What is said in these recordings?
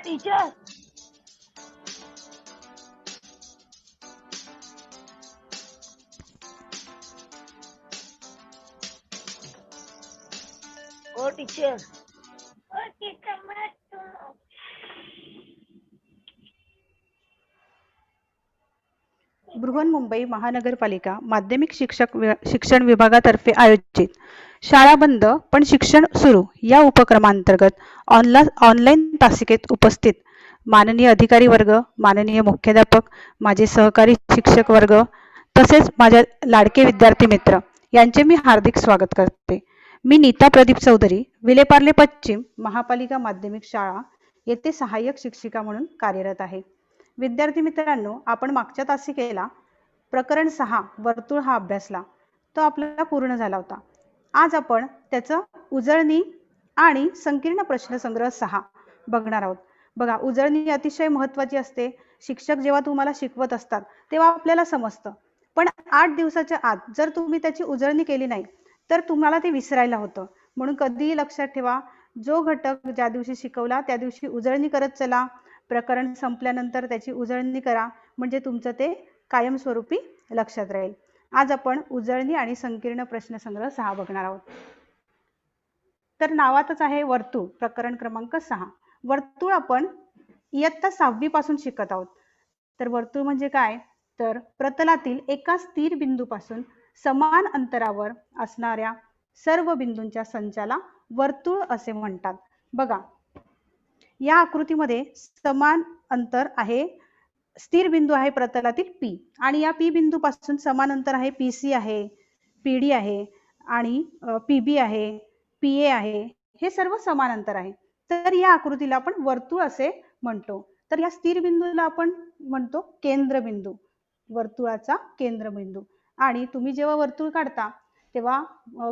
Teacher ओ teacher Brihanmumbai महानगरपालिका माध्यमिक शिक्षण विभागातर्फे आयोजित शाळा बंद पण शिक्षण सुरू या उपक्रमांतर्गत ऑनलाईन तासिकेत उपस्थित माननीय अधिकारी वर्ग, माननीय मुख्याध्यापक, माझे सहकारी शिक्षक वर्ग तसेच माझे लाडके विद्यार्थी मित्र यांचे मी हार्दिक स्वागत करते। मी नीता प्रदीप चौधरी, विलेपार्ले पश्चिम महापालिका माध्यमिक शाळा येथे सहाय्यक शिक्षिका म्हणून कार्यरत आहे। विद्यार्थी मित्रांनो, आपण मागच्या तासिकेला प्रकरण 6 वर्तुळ हा अभ्यासला, तो आपल्याला पूर्ण झाला होता। आज आपण त्याचं उजळणी आणि संकीर्ण प्रश्नसंग्रह 6 बघणार आहोत। बघा, उजळणी अतिशय महत्त्वाची असते। शिक्षक जेव्हा तुम्हाला शिकवत असतात तेव्हा आपल्याला समजतं, पण 8 दिवसाच्या आत जर तुम्ही त्याची उजळणी केली नाही तर तुम्हाला ते विसरायला होतं। म्हणून कधीही लक्षात ठेवा, जो घटक ज्या दिवशी शिकवला त्या दिवशी उजळणी करत चला। प्रकरण संपल्यानंतर त्याची उजळणी करा, म्हणजे तुमचं ते कायमस्वरूपी लक्षात राहील। आज आपण उजळणी आणि संकीर्ण प्रश्नसंग्रह 6 बघणार आहोत। तर नावातच आहे वर्तुळ, प्रकरण क्रमांक 6। वर्तुळ आपण इयत्ता 6वी पासून शिकत आहोत। तर वर्तुळ म्हणजे काय, तर प्रतलातील एका स्थिर बिंदूपासून समान अंतरावर असणाऱ्या सर्व बिंदूंच्या संचाला वर्तुळ असे म्हणतात। बघा, या आकृतीमध्ये समान अंतर आहे, स्थिर बिंदू आहे प्रतलातील P आणि या P बिंदू पासून समान अंतर आहे PC आहे, PD आहे आणि PB आहे, PA आहे, हे सर्व समान अंतर आहे। तर या आकृतीला आपण वर्तुळ असे म्हणतो। तर या स्थिर बिंदूला आपण म्हणतो केंद्रबिंदू, वर्तुळाचा केंद्रबिंदू। आणि तुम्ही जेव्हा वर्तुळ काढता तेव्हा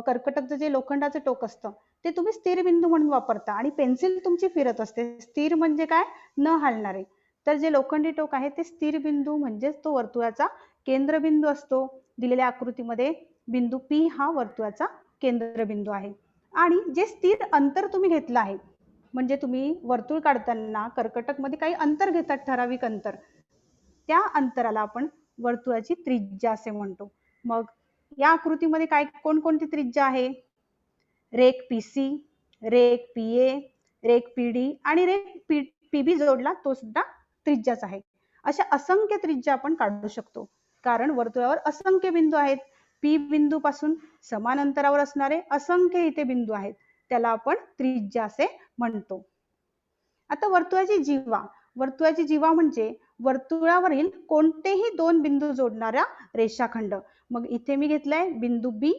कर्कटकचं जे लोखंडाचं टोक असतं ते तुम्ही स्थिर बिंदू म्हणून वापरता आणि पेन्सिल तुमची फिरत असते। स्थिर म्हणजे काय, न हलणारे। तर जे लोखंडी टोक आहे ते स्थिर बिंदू म्हणजे तो वर्तुळाचा केंद्रबिंदू असतो। दिलेल्या आकृतीमध्ये बिंदू P हा वर्तुळाचा केंद्रबिंदू आहे। आणि जे स्थिर अंतर तुम्ही घेतलं आहे, म्हणजे तुम्ही वर्तुळ काढताना कर्कटक मध्ये काही अंतर घेतात, ठराविक अंतर, त्या अंतराला आपण वर्तुळाची त्रिज्या असे म्हणतो। मग या आकृतीमध्ये काय कोणकोणती त्रिज्या आहे, रेख PC, रेख PA, रेख PD आणि रेख PB जोडला तो सुद्धा त्रिज्याच आहे। अशा असंख्य त्रिज्या आपण काढू शकतो, कारण वर्तुळावर असंख्य बिंदू आहेत। P बिंदू पासून समान अंतरावर असणारे असंख्य इथे बिंदू आहेत, त्याला आपण त्रिज्या असे म्हणतो। आता वर्तुळाची जीवा, वर्तुळाची जीवा म्हणजे वर्तुळावरील कोणतेही दोन बिंदू जोडणारा रेषाखंड। मग इथे मी घेतलाय बिंदू B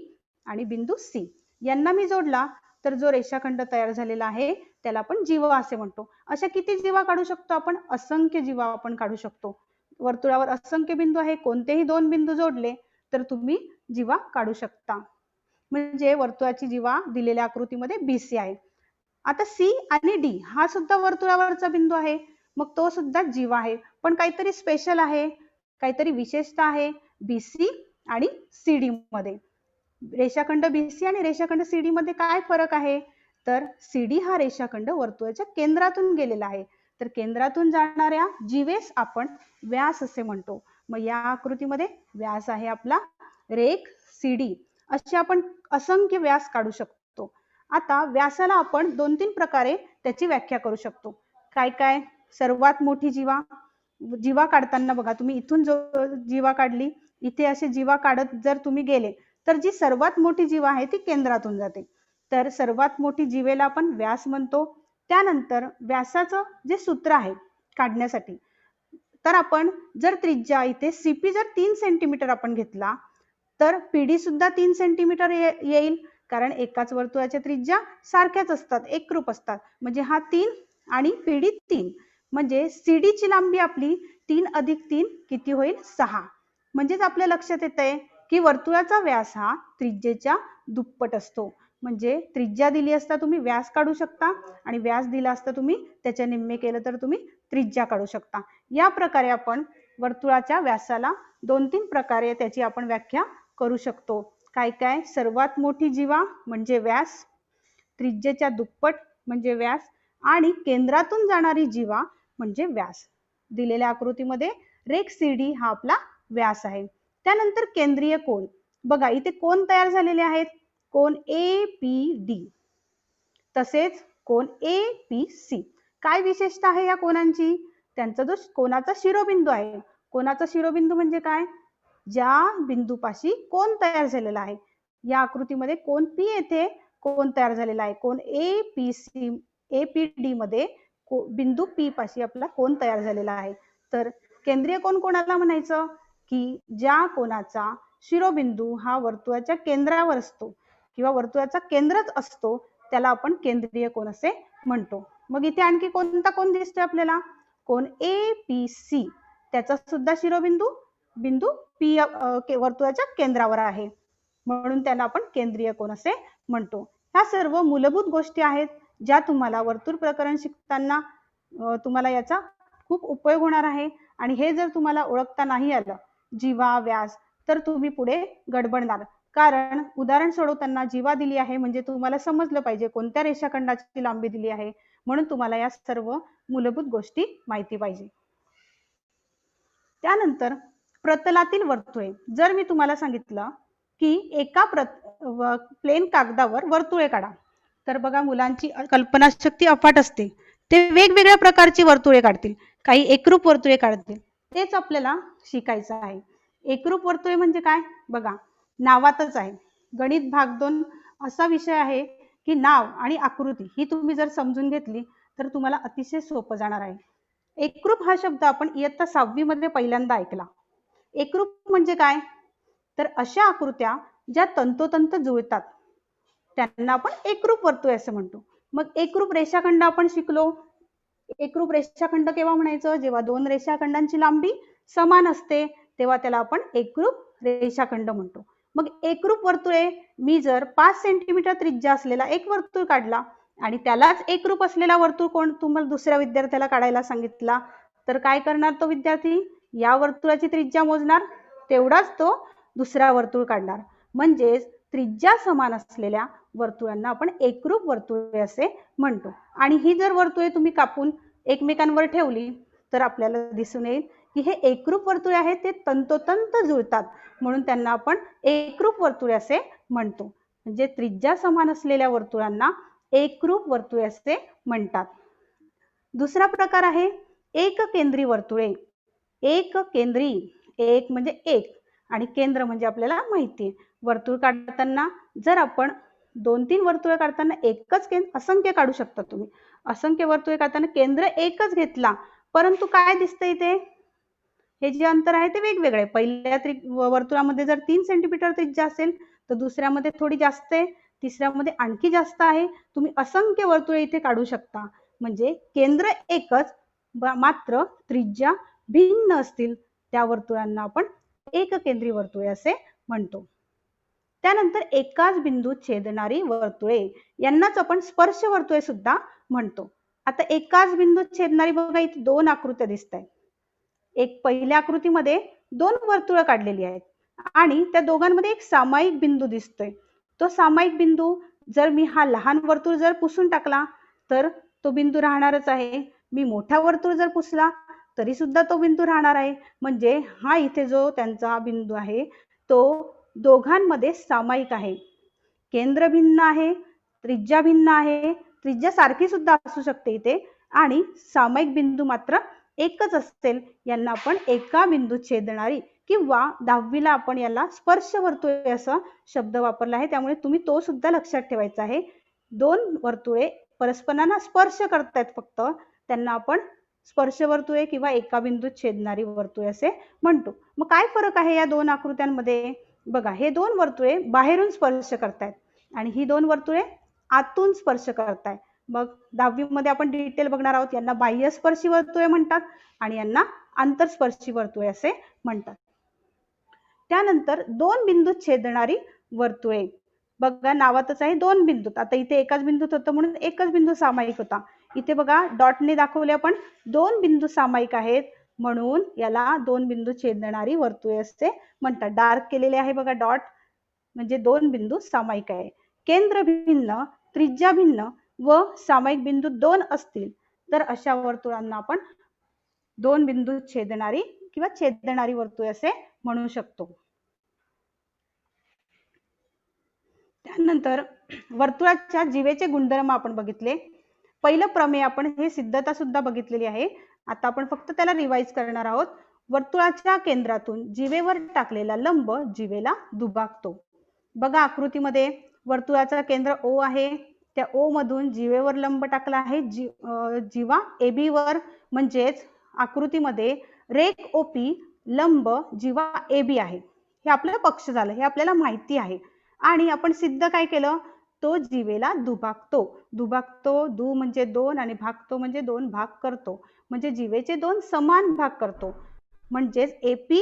आणि बिंदू C, यांना मी जोडला तर जो रेषाखंड तयार झालेला आहे त्याला आपण जीवा असे म्हणतो। अशा किती जीवा काढू शकतो आपण, असंख्य जीवा आपण काढू शकतो। वर्तुळावर असंख्य बिंदू आहे, कोणतेही दोन बिंदू जोडले तर तुम्ही जीवा काढू शकता। म्हणजे वर्तुळाची जीवा दिलेल्या आकृतीमध्ये BC आहे। आता C आणि D हा सुद्धा वर्तुळावरचा बिंदू आहे, मग तो सुद्धा जीवा आहे, पण काहीतरी स्पेशल आहे, काहीतरी विशेषता आहे BC आणि CD मध्ये। रेषाखंड BC आणि रेषाखंड CD मध्ये काय फरक आहे, तर CD हा रेषाखंड वर्तुळाच्या केंद्रातून गेलेला आहे, तर केंद्रातून जाणाऱ्या जीवेस आपण व्यास असे म्हणतो। मग या आकृतीमध्ये व्यास आहे आपला रेख CD। असे आपण असंख्य व्यास काढू शकतो। आता व्यासाला आपण 2-3 प्रकारे त्याची व्याख्या करू शकतो। काय काय, सर्वात मोठी जीवा, जीवा काढताना बघा तुम्ही इथून जो जीवा काढली, इथे असे जीवा काढत जर तुम्ही गेले तर जी सर्वात मोठी जीवा आहे ती केंद्रातून जाते, तर सर्वात मोठी जीवेला आपण व्यास म्हणतो। त्यानंतर व्यासाचं जे सूत्र आहे काढण्यासाठी, तर आपण जर त्रिज्या इथे CP जर 3 सेंटीमीटर आपण घेतला तर PD सुद्धा 3 सेंटीमीटर येईल, कारण एकाच वर्तुळाच्या त्रिज्या सारख्याच असतात, एकरूप असतात। म्हणजे हा 3 आणि PD 3, म्हणजे CD ची लांबी आपली 3 अधिक 3 किती होईल, 6। म्हणजेच आपल्या लक्षात येतंय की वर्तुळाचा व्यास हा त्रिज्येच्या दुप्पट असतो। म्हणजे त्रिज्या दिली असता तुम्ही व्यास काढू शकता आणि व्यास दिला असता तुम्ही त्याच्या निम्मे केलं तर तुम्ही त्रिज्या काढू शकता। या प्रकारे आपण वर्तुळाच्या व्यासाला 2-3 प्रकारे त्याची आपण व्याख्या करू शकतो। काय काय, सर्वात मोठी जीवा म्हणजे व्यास, त्रिज्येच्या दुप्पट म्हणजे व्यास आणि केंद्रातून जाणारी जीवा म्हणजे व्यास. दिलेल्या आकृतीमध्ये रेख CD हा आपला व्यास आहे. त्यानंतर केंद्रीय कोन. बघा इथे कोन तयार झालेले आहेत. कोन APD, तसेच कोन APC. काय विशेषता आहे या कोनांची? त्यांचा जो कोनाचा शिरोबिंदू आहे. कोनाचा शिरोबिंदू म्हणजे काय? ज्या बिंदूपाशी कोन तयार झालेला आहे. या आकृतीमध्ये कोन P येथे कोन तयार झालेला आहे. कोन APD मध्ये बिंदू P पाशी आपला कोन तयार झालेला आहे. तर केंद्रीय कोन कोणाला म्हणायचं? की ज्या कोनाचा शिरोबिंदू हा वर्तुळाच्या केंद्रावर असतो किंवा वर्तुळाचा केंद्रच असतो त्याला आपण केंद्रीय कोन असे म्हणतो. मग इथे आणखी कोणता कोन दिसतोय आपल्याला? कोन APC. त्याचा सुद्धा शिरोबिंदू बिंदू P वर्तुळाच्या केंद्रावर आहे, म्हणून त्याला आपण केंद्रीय कोन असे म्हणतो. ह्या सर्व मूलभूत गोष्टी आहेत ज्या तुम्हाला वर्तुळ प्रकरण शिकताना तुम्हाला याचा खूप उपयोग होणार आहे. आणि हे जर तुम्हाला ओळखता नाही आलं जीवा व्यास तर तुम्ही पुढे गडबडणार. कारण उदाहरण सोडवताना जीवा दिली आहे म्हणजे तुम्हाला समजलं पाहिजे कोणत्या रेषाखंडाची लांबी दिली आहे, म्हणून तुम्हाला या सर्व मूलभूत गोष्टी माहिती पाहिजे. त्यानंतर प्रतलातील वर्तुळे. जर मी तुम्हाला सांगितलं की एका प्लेन कागदावर वर्तुळे काढा, तर बघा मुलांची कल्पनाशक्ती अफाट असते. ते वेगवेगळ्या प्रकारची वर्तुळे काढतील, काही एकरूप वर्तुळे काढतील. तेच आपल्याला शिकायचं आहे. एकरूप वर्तुळे म्हणजे काय? बघा नावातच आहे. गणित भाग 2 असा विषय आहे की नाव आणि आकृती ही तुम्ही जर समजून घेतली तर तुम्हाला अतिशय सोपं जाणार आहे. एकरूप हा शब्द आपण इयत्ता 6वी मध्ये पहिल्यांदा ऐकला. एकरूप म्हणजे काय? तर अशा आकृत्या ज्या तंतोतंत जुळतात त्यांना आपण एकरूप वर्तुळे असे म्हणतो. मग एकरूप रेषाखंड आपण शिकलो. एकरूप रेषाखंड केव्हा म्हणायचं? जेव्हा दोन रेषाखंडांची लांबी समान असते तेव्हा त्याला आपण एकरूप रेषाखंड म्हणतो. मग एकरूप वर्तुळे, मी जर 5 सेंटीमीटर त्रिज्या असलेला एक वर्तुळ काढला आणि त्यालाच एकरूप असलेला वर्तुळ कोण तुम्हाला दुसऱ्या विद्यार्थ्याला काढायला सांगितला तर काय करणार तो विद्यार्थी? या वर्तुळाची त्रिज्या मोजणार, तेवढाच तो दुसरा वर्तुळ काढणार. म्हणजेच त्रिज्या समान असलेल्या वर्तुळांना आपण एकरूप वर्तुळे असे म्हणतो. आणि ही जर वर्तुळे तुम्ही कापून एकमेकांवर ठेवली तर आपल्याला दिसून येईल की हे एकरूप वर्तुळे आहेत, ते तंतोतंत जुळतात, म्हणून त्यांना आपण एकरूप वर्तुळे असे म्हणतो. म्हणजे त्रिज्या समान असलेल्या वर्तुळांना एकरूप वर्तुळे असे म्हणतात. दुसरा प्रकार आहे एककेंद्री वर्तुळे. एककेंद्री, एक म्हणजे एक आणि केंद्र म्हणजे आपल्याला माहिती आहे. वर्तुळ काढताना जर आपण 2-3 वर्तुळे काढताना एकच असंख्य काढू शकता तुम्ही. असंख्य वर्तुळे काढताना केंद्र एकच घेतला, परंतु काय दिसतंय इथे? हे जे अंतर आहे ते वेगवेगळे. पहिल्या वर्तुळामध्ये जर 3 सेंटीमीटर त्रिज्या असेल तर दुसऱ्यामध्ये थोडी जास्त आहे, तिसऱ्यामध्ये आणखी जास्त आहे. तुम्ही असंख्य वर्तुळे इथे काढू शकता. म्हणजे केंद्र एकच मात्र त्रिज्या भिन्न असतील त्या वर्तुळांना आपण एककेंद्री वर्तुळे असे म्हणतो. त्यानंतर एकाच बिंदूत छेदणारी वर्तुळे यांनाच आपण स्पर्श वर्तुळे सुद्धा म्हणतो. आता एकाच बिंदूत छेदणारी बघा इथे 2 आकृत्या दिसत आहेत. एक पहिल्या आकृतीमध्ये 2 वर्तुळ काढलेली आहेत आणि त्या दोघांमध्ये एक सामायिक बिंदू दिसतोय. तो सामायिक बिंदू जर मी हा लहान वर्तुळ जर पुसून टाकला तर तो बिंदू राहणारच आहे. मी मोठा वर्तुळ जर पुसला तरी सुद्धा तो बिंदू राहणार आहे. म्हणजे हा इथे जो त्यांचा बिंदू आहे तो दोघांमध्ये सामायिक आहे. केंद्र भिन्न आहे, त्रिज्या भिन्न आहे, त्रिज्या सारखी सुद्धा असू शकते इथे, आणि सामायिक बिंदू मात्र एकच असेल. यांना आपण एका बिंदूत छेदणारी किंवा 10वीला आपण याला स्पर्श वर्तुळे असा शब्द वापरला आहे, त्यामुळे तुम्ही तो सुद्धा लक्षात ठेवायचा आहे. 2 वर्तुळे परस्परांना स्पर्श करतायत फक्त, त्यांना आपण स्पर्श वर्तुळे किंवा एका बिंदूत छेदणारी वर्तुळे असे म्हणतो. मग काय फरक आहे या 2 आकृत्यांमध्ये? बघा, हे 2 वर्तुळे बाहेरून स्पर्श करतायत आणि ही 2 वर्तुळे आतून स्पर्श करतायत. मग 10वी मध्ये आपण डिटेल बघणार आहोत. यांना बाह्यस्पर्शी वर्तुळे म्हणतात आणि यांना आंतरस्पर्शी वर्तुळे असे म्हणतात. त्यानंतर 2 बिंदूत छेदणारी वर्तुळे. बघा नावातच आहे 2 बिंदूत. आता इथे एकाच बिंदूत होतं म्हणून एकच बिंदू सामायिक होता. इथे बघा डॉटने दाखवले आपण 2 बिंदू सामायिक आहेत म्हणून याला 2 बिंदू छेदणारी वर्तुळे असे म्हणतात. डार्क केलेले आहे बघा डॉट, म्हणजे 2 बिंदू सामायिक आहे. केंद्र भिन्न, त्रिज्या भिन्न, व सामायिक बिंदू 2 असतील तर अशा वर्तुळांना आपण 2 बिंदू छेदणारी किंवा छेदणारी वर्तुळ असे म्हणू शकतो. त्यानंतर वर्तुळाच्या जीवेचे गुणधर्म आपण बघितले. पहिलं प्रमेय आपण हे सिद्धता सुद्धा बघितलेली आहे. आता आपण फक्त त्याला रिवाइज करणार आहोत. वर्तुळाच्या केंद्रातून जीवेवर टाकलेला लंब जीवेला दुभागतो. बघा आकृतीमध्ये वर्तुळाचा केंद्र O आहे. त्या O मधून जीवेवर लंब टाकला आहे जीवा AB वर, म्हणजेच आकृतीमध्ये रेख OP लंब जीवा AB आहे. हे आपलं पक्ष झालं, हे आपल्याला माहिती आहे. आणि आपण सिद्ध काय केलं, तो जीवेला दुभागतो. दुभागतो, दु म्हणजे 2 आणि भागतो म्हणजे 2 भाग करतो, म्हणजे जीवेचे 2 समान भाग करतो. म्हणजेच AP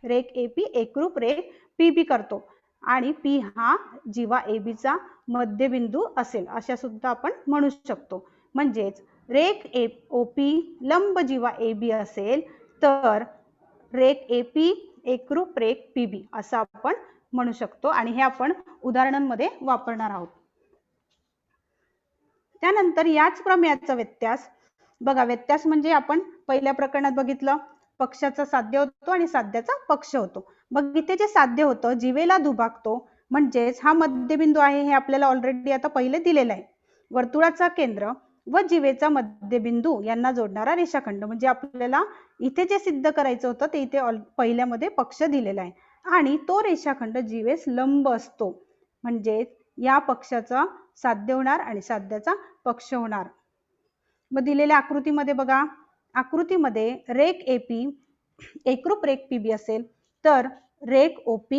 रेख AP एकरूप रेख PB करतो आणि P हा जीवा AB चा मध्यबिंदू असेल, अशा सुद्धा आपण म्हणू शकतो. म्हणजेच रेख OP लंब जीवा AB असेल तर रेख AP एकरूप रेख PB असं आपण म्हणू शकतो आणि हे आपण उदाहरणांमध्ये वापरणार आहोत. त्यानंतर याच प्रमेयाचा व्यत्यास बघा. व्यत्यास म्हणजे आपण पहिल्या प्रकरणात बघितलं पक्षाचा साध्य होतो आणि साध्याचा पक्ष होतो. मग इथे जे साध्य होतं जीवेला दुभागतो, म्हणजेच हा मध्यबिंदू आहे, हे आपल्याला ऑलरेडी आता पहिले दिलेलं आहे. वर्तुळाचा केंद्र व जीवेचा मध्यबिंदू यांना जोडणारा रेषाखंड, म्हणजे आपल्याला इथे जे सिद्ध करायचं होतं ते इथे पहिल्यामध्ये पक्ष दिलेला आहे आणि तो रेषाखंड जीवेस लंब असतो, म्हणजे या पक्षाचा साध्य होणार आणि साध्याचा पक्ष होणार. मग दिलेल्या आकृतीमध्ये बघा, आकृतीमध्ये रेख AP एकरूप रेख PB असेल तर रेख OP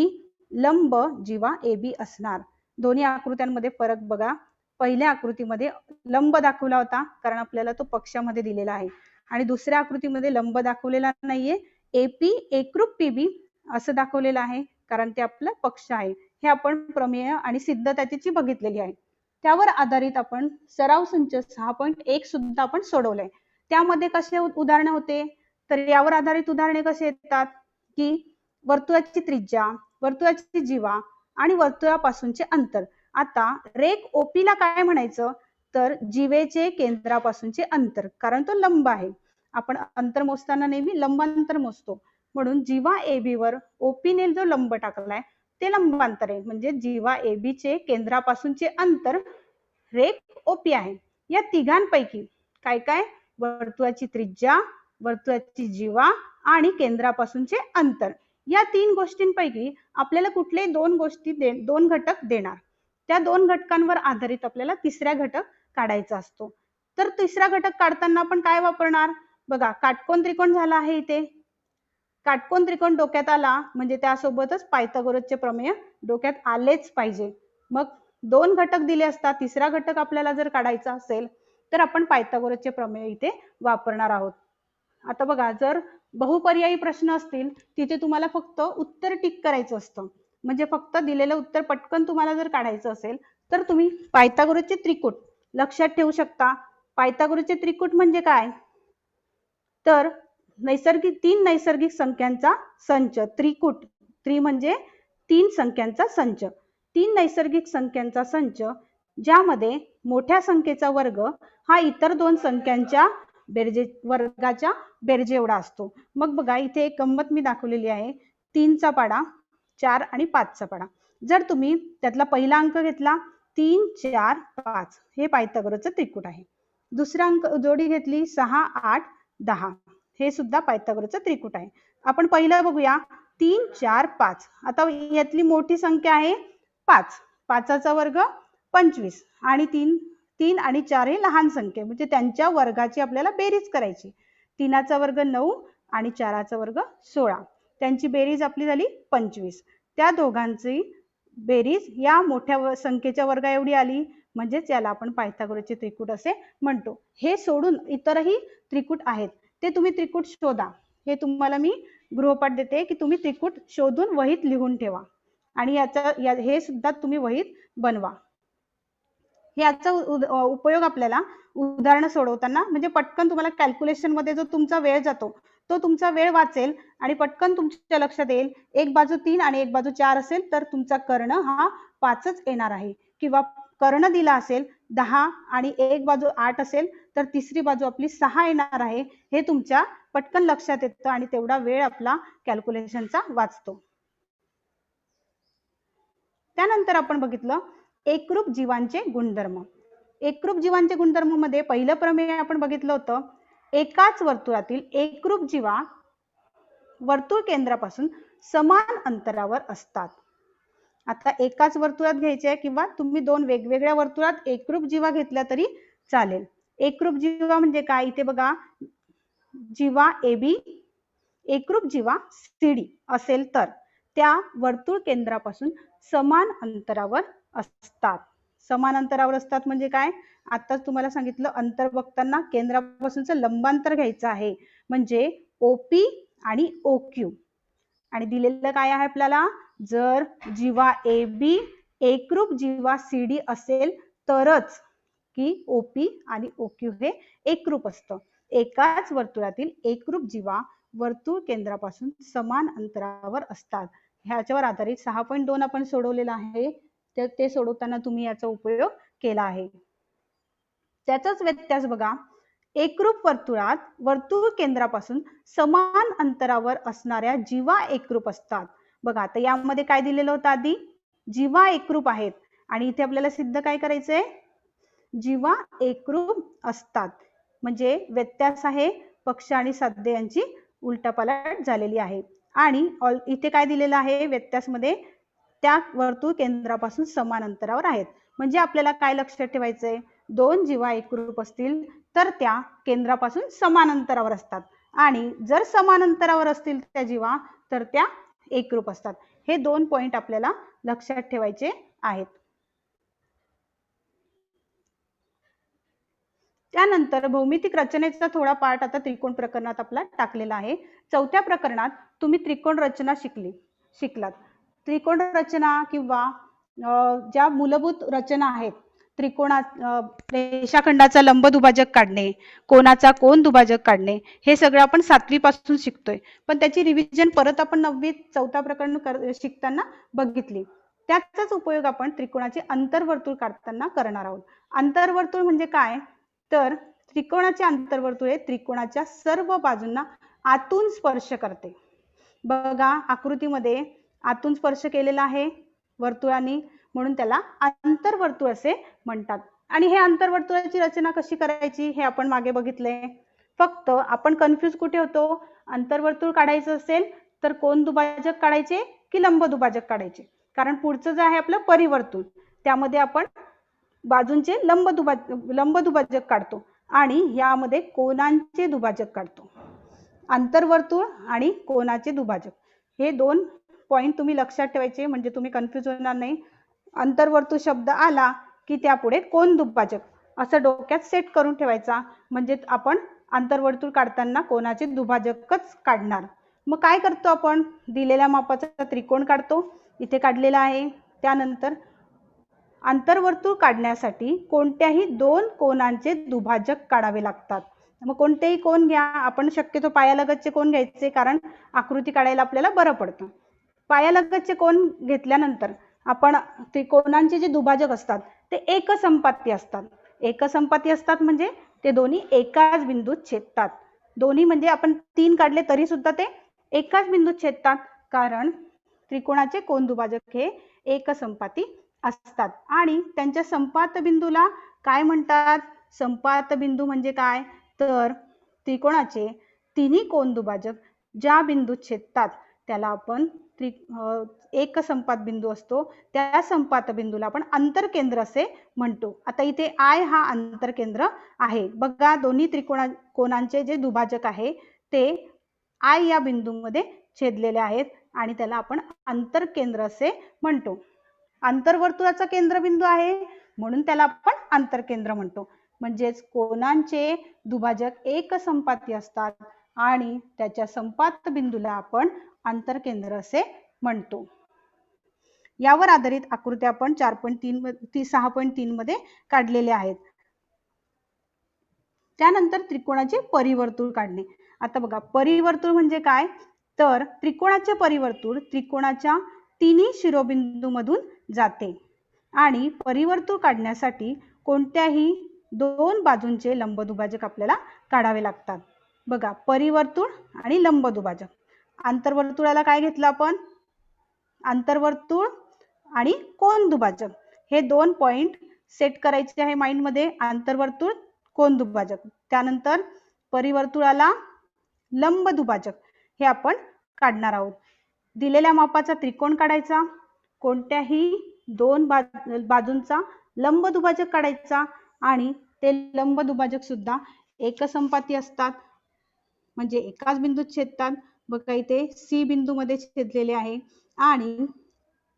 लंब जीवा AB असणार. दोन्ही आकृत्यांमध्ये फरक बघा. पहिल्या आकृतीमध्ये लंब दाखवला होता कारण आपल्याला तो पक्षामध्ये दिलेला आहे आणि दुसऱ्या आकृतीमध्ये लंब दाखवलेला नाहीये, AP एकरूप PB असं दाखवलेलं आहे कारण ते आपलं पक्ष आहे. हे आपण प्रमेय आणि सिद्धताची बघितलेली आहे. त्यावर आधारित आपण सराव संच 6.1 सुद्धा आपण सोडवलंय. त्यामध्ये कसे उदाहरणे होते, तर यावर आधारित उदाहरणे कसे येतात की वर्तुळाची त्रिज्या, वर्तुळाची जीवा आणि वर्तुळापासूनचे अंतर. आता रेख OP ला काय म्हणायचं, तर जीवेचे केंद्रापासूनचे अंतर, कारण तो लंब आहे. आपण अंतर मोजताना नेहमी लंबांतर मोजतो, म्हणून जीवा AB वर OP ने जो लंब टाकलाय ते लंबांतर आहे, म्हणजे जीवा AB चे केंद्रापासूनचे अंतर रेख OP आहे. या तिघांपैकी काय काय, वर्तुळाची त्रिज्या, वर्तुळाची जीवा आणि केंद्रापासूनचे अंतर, या 3 गोष्टींपैकी आपल्याला कुठले दोन घटक देणार, त्या 2 घटकांवर आधारित आपल्याला तिसरा घटक काढायचा असतो. तर तिसरा घटक काढताना आपण काय वापरणार, बघा काटकोन त्रिकोण झाला आहे. इथे काटकोन त्रिकोण डोक्यात आला म्हणजे त्यासोबतच पायथागोरसचे प्रमेय डोक्यात आलेच पाहिजे. मग 2 घटक दिले असतात, तिसरा घटक आपल्याला जर काढायचा असेल तर आपण पायथागोरसचे प्रमेय इथे वापरणार आहोत. आता बघा, जर बहुपर्यायी प्रश्न असतील तिथे तुम्हाला फक्त उत्तर टिक करायचं असतं, म्हणजे फक्त दिलेलं उत्तर पटकन तुम्हाला जर काढायचं असेल तर तुम्ही पायथागोरसचे त्रिकूट लक्षात ठेवू शकता. पायथागोरसचे त्रिकूट म्हणजे काय, तर तीन नैसर्गिक संख्यांचा संच. त्रिकूट, त्रि म्हणजे 3 संख्यांचा संच. 3 नैसर्गिक संख्यांचा संच ज्यामध्ये मोठ्या संख्येचा वर्ग हा इतर 2 संख्यांच्या वर्गाच्या बेरजे एवढा असतो. मग बघा इथे एक गंमत मी दाखवलेली आहे. 3 चा पाडा, 4 आणि 5 चा पाडा. जर तुम्ही त्यातला पहिला अंक घेतला 3, 4, 5, हे पायथागोरसचं त्रिकूट आहे. दुसरा अंक जोडी घेतली 6, 8, 10, हे सुद्धा पायथागोरसचं त्रिकूट आहे. आपण पहिलं बघूया 3, 4, 5. आता यातली मोठी संख्या आहे 5, 5 चा वर्ग 25 आणि 3 आणि 4 हे लहान संख्या, म्हणजे त्यांच्या वर्गाची आपल्याला बेरीज करायची. 3 चा वर्ग 9 आणि 4 चा वर्ग 16, त्यांची बेरीज आपली झाली 25. त्या दोघांची बेरीज या मोठ्या संख्येच्या वर्गा एवढी आली, म्हणजेच याला आपण पायथागोरसचे त्रिकूट असे म्हणतो. हे सोडून इतरही त्रिकूट आहेत, ते तुम्ही त्रिकूट शोधा. हे तुम्हाला मी गृहपाठ देते की तुम्ही त्रिकूट शोधून वहीत लिहून ठेवा आणि हे सुद्धा तुम्ही वहीत बनवा. याचा उपयोग आपल्याला उदाहरण सोडवताना, म्हणजे पटकन तुम्हाला कॅल्क्युलेशन मध्ये जो तुमचा वेळ जातो तो तुमचा वेळ वाचेल आणि पटकन तुमच्या लक्षात येईल. एक बाजू 3 आणि एक बाजू 4 असेल तर तुमचा कर्ण हा 5च येणार आहे, किंवा कर्ण दिला असेल 10 आणि एक बाजू 8 असेल तर तिसरी बाजू आपली 6 येणार आहे. हे तुमच्या पटकन लक्षात येतं आणि तेवढा वेळ आपला कॅल्क्युलेशनचा वाचतो. त्यानंतर आपण बघितलं एकरूप जीवांचे गुणधर्म. एकरूप जीवांचे गुणधर्म मध्ये पहिलं प्रमेय आपण बघितलं होतं, एकाच वर्तुळातील एकरूप जीवा वर्तुळ केंद्रापासून समान अंतरावर असतात. आता एकाच वर्तुळात घ्यायचे किंवा तुम्ही दोन वेगवेगळ्या वर्तुळात एकरूप जीवा घेतल्या तरी चालेल. एकरूप जीवा म्हणजे काय, इथे बघा जीवा AB एकरूप जीवा CD असेल तर त्या वर्तुळ केंद्रापासून समान अंतरावर असतात. समान अंतरावर असतात म्हणजे काय, आताच तुम्हाला सांगितलं अंतर बघताना केंद्रापासूनचं लंबांतर घ्यायचं आहे, म्हणजे OP आणि OQ. आणि दिलेलं काय आहे आपल्याला, जर जीवा AB एकरूप जीवा CD असेल तरच की OP आणि OQ हे एकरूप असतं. एकाच वर्तुळातील एकरूप जीवा वर्तुळ केंद्रापासून समान अंतरावर असतात. ह्याच्यावर आधारित 6.2 आपण सोडवलेला आहे, तर ते सोडवताना तुम्ही याचा उपयोग केला आहे. त्याचाच व्यत्यास बघा, एकरूप वर्तुळात वर्तुळ केंद्रापासून समान अंतरावर असणाऱ्या जीवा एकरूप असतात. बघा आता यामध्ये काय दिलेलं होतं, आधी जीवा एकरूप आहेत आणि इथे आपल्याला सिद्ध काय करायचंय, जीवा एकरूप असतात म्हणजे व्यत्यास आहे पक्ष आणि साध्य यांची उलटापालट झालेली आहे. आणि इथे काय दिलेलं आहे व्यत्यास मध्ये, त्या वर्तुळ केंद्रापासून समान अंतरावर आहेत. म्हणजे आपल्याला काय लक्षात ठेवायचंय, दोन जीवा एकरूप असतील तर त्या केंद्रापासून समान अंतरावर असतात आणि जर समान अंतरावर असतील त्या जीवा तर त्या एकरूप असतात. हे 2 पॉइंट आपल्याला लक्षात ठेवायचे आहेत. त्यानंतर भौमितिक रचनेचा थोडा पार्ट आता त्रिकोण प्रकरणात आपला टाकलेला आहे. चौथ्या प्रकरणात तुम्ही त्रिकोण रचना शिकलात. त्रिकोण रचना किंवा ज्या मूलभूत रचना आहेत, त्रिकोणा रेषाखंडाचा लंब दुभाजक काढणे, कोनाचा कोन दुभाजक काढणे, हे सगळं आपण 7वी पासून शिकतोय. पण त्याची रिव्हिजन परत आपण 9वीत चौथा प्रकरण शिकताना बघितली. त्याचाच उपयोग आपण त्रिकोणाचे अंतर्वर्तुळ काढताना करणार आहोत. अंतर्वर्तुळ म्हणजे काय, तर त्रिकोणाचे अंतर्वर्तुळ हे त्रिकोणाच्या सर्व बाजूंना आतून स्पर्श करते. बघा आकृतीमध्ये आतून स्पर्श केलेला आहे वर्तुळाने, म्हणून त्याला अंतर्वर्तुळ असे म्हणतात. आणि हे अंतर्वर्तुळाची रचना कशी करायची हे आपण मागे बघितले. फक्त आपण कन्फ्यूज कुठे होतो, अंतर्वर्तुळ काढायचं असेल तर कोन दुभाजक काढायचे की लंब दुभाजक काढायचे, कारण पुढचं जे आहे आपलं परिवर्तुळ, त्यामध्ये आपण बाजूंचे लंब दुभाजक काढतो आणि यामध्ये कोनांचे दुभाजक काढतो. अंतर्वर्तुळ आणि कोनाचे दुभाजक हे 2 पॉइंट तुम्ही लक्षात ठेवायचे, म्हणजे तुम्ही कन्फ्यूज होणार नाही. अंतर्वर्तुळ शब्द आला की त्यापुढे कोन दुभाजक असं डोक्यात सेट करून ठेवायचा, म्हणजे आपण अंतर्वर्तुळ काढताना कोनाचे दुभाजकच काढणार. मग काय करतो आपण, दिलेल्या मापाचा त्रिकोण काढतो, इथे काढलेला आहे. त्यानंतर अंतर्वर्तुळ काढण्यासाठी कोणत्याही 2 कोनांचे दुभाजक काढावे लागतात. मग कोणतेही कोन घ्या, आपण शक्यतो पायालगतचे कोन घ्यायचे, कारण आकृती काढायला आपल्याला बरं पडतं. पायालगतचे कोन घेतल्यानंतर आपण त्रिकोणांचे जे दुभाजक असतात ते एकसंपाती असतात. एकसंपाती असतात म्हणजे ते दोन्ही एकाच बिंदूत छेदतात. दोन्ही म्हणजे आपण 3 काढले तरी सुद्धा ते एकाच बिंदूत छेदतात, कारण त्रिकोणाचे कोन दुभाजक हे एकसंपाती असतात. आणि त्यांच्या संपात बिंदूला काय म्हणतात, संपात बिंदू म्हणजे काय, तर त्रिकोणाचे तिन्ही कोन दुभाजक ज्या बिंदूत छेदतात त्याला आपण एकसंपात बिंदू असतो, त्या संपात बिंदूला आपण अंतरकेंद्र असे म्हणतो. आता इथे I हा अंतरकेंद्र आहे. बघा दोन्ही कोनांचे जे दुभाजक आहे ते I या बिंदूमध्ये छेदलेले आहेत आणि त्याला आपण अंतरकेंद्र असे म्हणतो. अंतर्वर्तुळाचा केंद्रबिंदू आहे म्हणून त्याला आपण अंतरकेंद्र म्हणतो. म्हणजेच कोनांचे दुभाजक एकसंपाती असतात आणि त्याच्या संपात बिंदूला आपण अंतरकेंद्र असे म्हणतो. यावर आधारित आकृत्या आपण 6.3 मध्ये काढलेल्या आहेत. त्यानंतर त्रिकोणाचे परिवर्तुळ काढणे. आता बघा परिवर्तुळ म्हणजे काय, तर त्रिकोणाचे परिवर्तुळ त्रिकोणाच्या तिन्ही शिरोबिंदूमधून जाते आणि परिवर्तुळ काढण्यासाठी कोणत्याही दोन बाजूंचे लंबदुभाजक आपल्याला काढावे लागतात. बघा, परिवर्तुळ आणि लंबदुभाजक. आंतरवर्तुळाला काय घेतलं आपण? आंतरवर्तुळ आणि कोन दुभाजक हे दोन पॉइंट सेट करायचे आहे माइंड मध्ये. आंतरवर्तुळ, कोन दुभाजक. त्यानंतर परिवर्तुळाला लंब दुभाजक हे आपण काढणार आहोत. दिलेल्या मापाचा त्रिकोण काढायचा, कोणत्याही दोन बाजूंचा लंब दुभाजक काढायचा आणि ते लंब दुभाजक सुद्धा एकसंपाती असतात, म्हणजे एकाच बिंदूत छेदतात. बघा इथे सी बिंदू मध्ये छेदलेले आहे आणि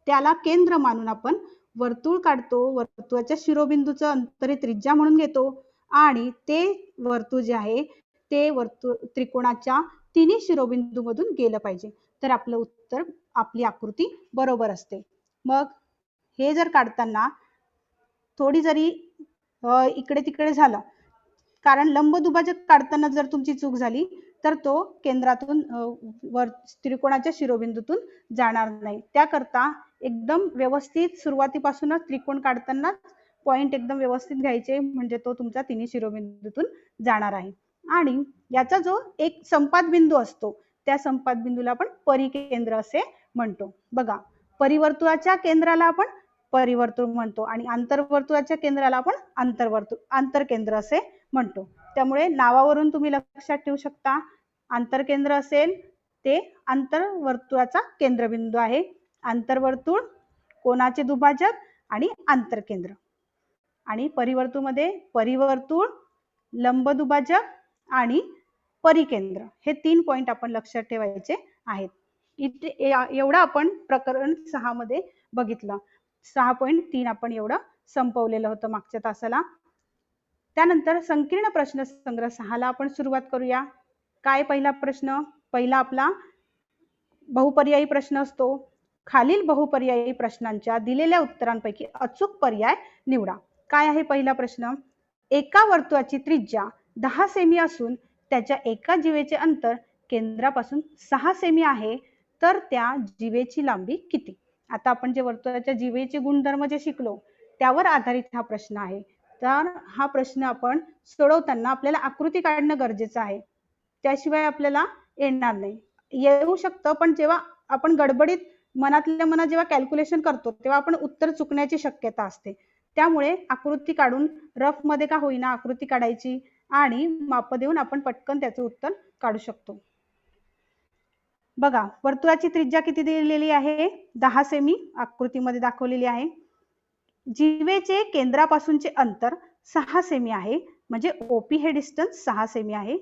त्याला केंद्र मानून आपण वर्तुळ काढतो. वर्तुळाच्या शिरोबिंदूचं अंतर त्रिज्या म्हणून घेतो आणि ते वर्तुळ जे आहे ते वर्तुळ त्रिकोणाच्या तिन्ही शिरोबिंदू मधून गेलं पाहिजे, तर आपलं उत्तर, आपली आकृती बरोबर असते. मग हे जर काढताना थोडी जरी इकडे तिकडे झालं, कारण लंब दुभाजक काढताना जर तुमची चूक झाली तर तो केंद्रातून त्रिकोणाच्या शिरोबिंदूतून जाणार नाही. त्याकरता एकदम व्यवस्थित सुरुवातीपासूनच त्रिकोण काढताना पॉइंट एकदम व्यवस्थित घ्यायचे, म्हणजे तो तुमचा तिन्ही शिरोबिंदूतून जाणार आहे. आणि याचा जो एक संपात बिंदू असतो त्या संपात बिंदूला आपण परिकेंद्र असे म्हणतो. बघा, परिवर्तुळाच्या केंद्राला आपण परिवर्तुळ म्हणतो आणि आंतरवर्तुळाच्या केंद्राला आपण आंतरकेंद्र असे म्हणतो. त्यामुळे नावावरून तुम्ही लक्षात ठेवू शकता, आंतरकेंद्र असेल ते आंतरवर्तुळाचा केंद्रबिंदू आहे. आंतरवर्तुळ, कोनाचे दुभाजक आणि आंतरकेंद्र. आणि परिवर्तुळ मध्ये परिवर्तुळ, लंब दुभाजक आणि परिकेंद्र हे 3 पॉइंट आपण लक्षात ठेवायचे आहेत. इथे एवढं आपण प्रकरण 6 मध्ये बघितलं. 6.3 आपण एवढं संपवलेलं होतं मागच्या तासाला. त्यानंतर संकीर्ण प्रश्न संग्रह 6 ला आपण सुरुवात करूया. काय पहिला प्रश्न? पहिला आपला बहुपर्यायी प्रश्न असतो. खालील बहुपर्यायी प्रश्नांच्या दिलेल्या उत्तरांपैकी अचूक पर्याय निवडा. काय आहे पहिला प्रश्न? एका वर्तुळाची त्रिज्या 10 सेमी असून त्याच्या एका जीवेचे अंतर केंद्रापासून 6 सेमी आहे, तर त्या जीवेची लांबी किती? आता आपण जे वर्तुळाच्या जीवेचे गुणधर्म जे शिकलो त्यावर आधारित हा प्रश्न आहे. तर हा प्रश्न आपण सोडवताना आपल्याला आकृती काढणं गरजेचं आहे, त्याशिवाय आपल्याला येणार नाही. येऊ शकतं, पण जेव्हा आपण गडबडीत मनातल्या मनात जेव्हा कॅल्क्युलेशन करतो तेव्हा आपण उत्तर चुकण्याची शक्यता असते. त्यामुळे आकृती काढून रफ मध्ये का होईना आकृती काढायची आणि माप देऊन आपण पटकन त्याचं उत्तर काढू शकतो. बघा, वर्तुळाची त्रिज्या किती दिलेली आहे? 10 सेमी आकृतीमध्ये दाखवलेली आहे. जीवेचे केंद्रापासूनचे अंतर 6 सेमी आहे, म्हणजे ओपी हे डिस्टन्स 6 सेमी आहे.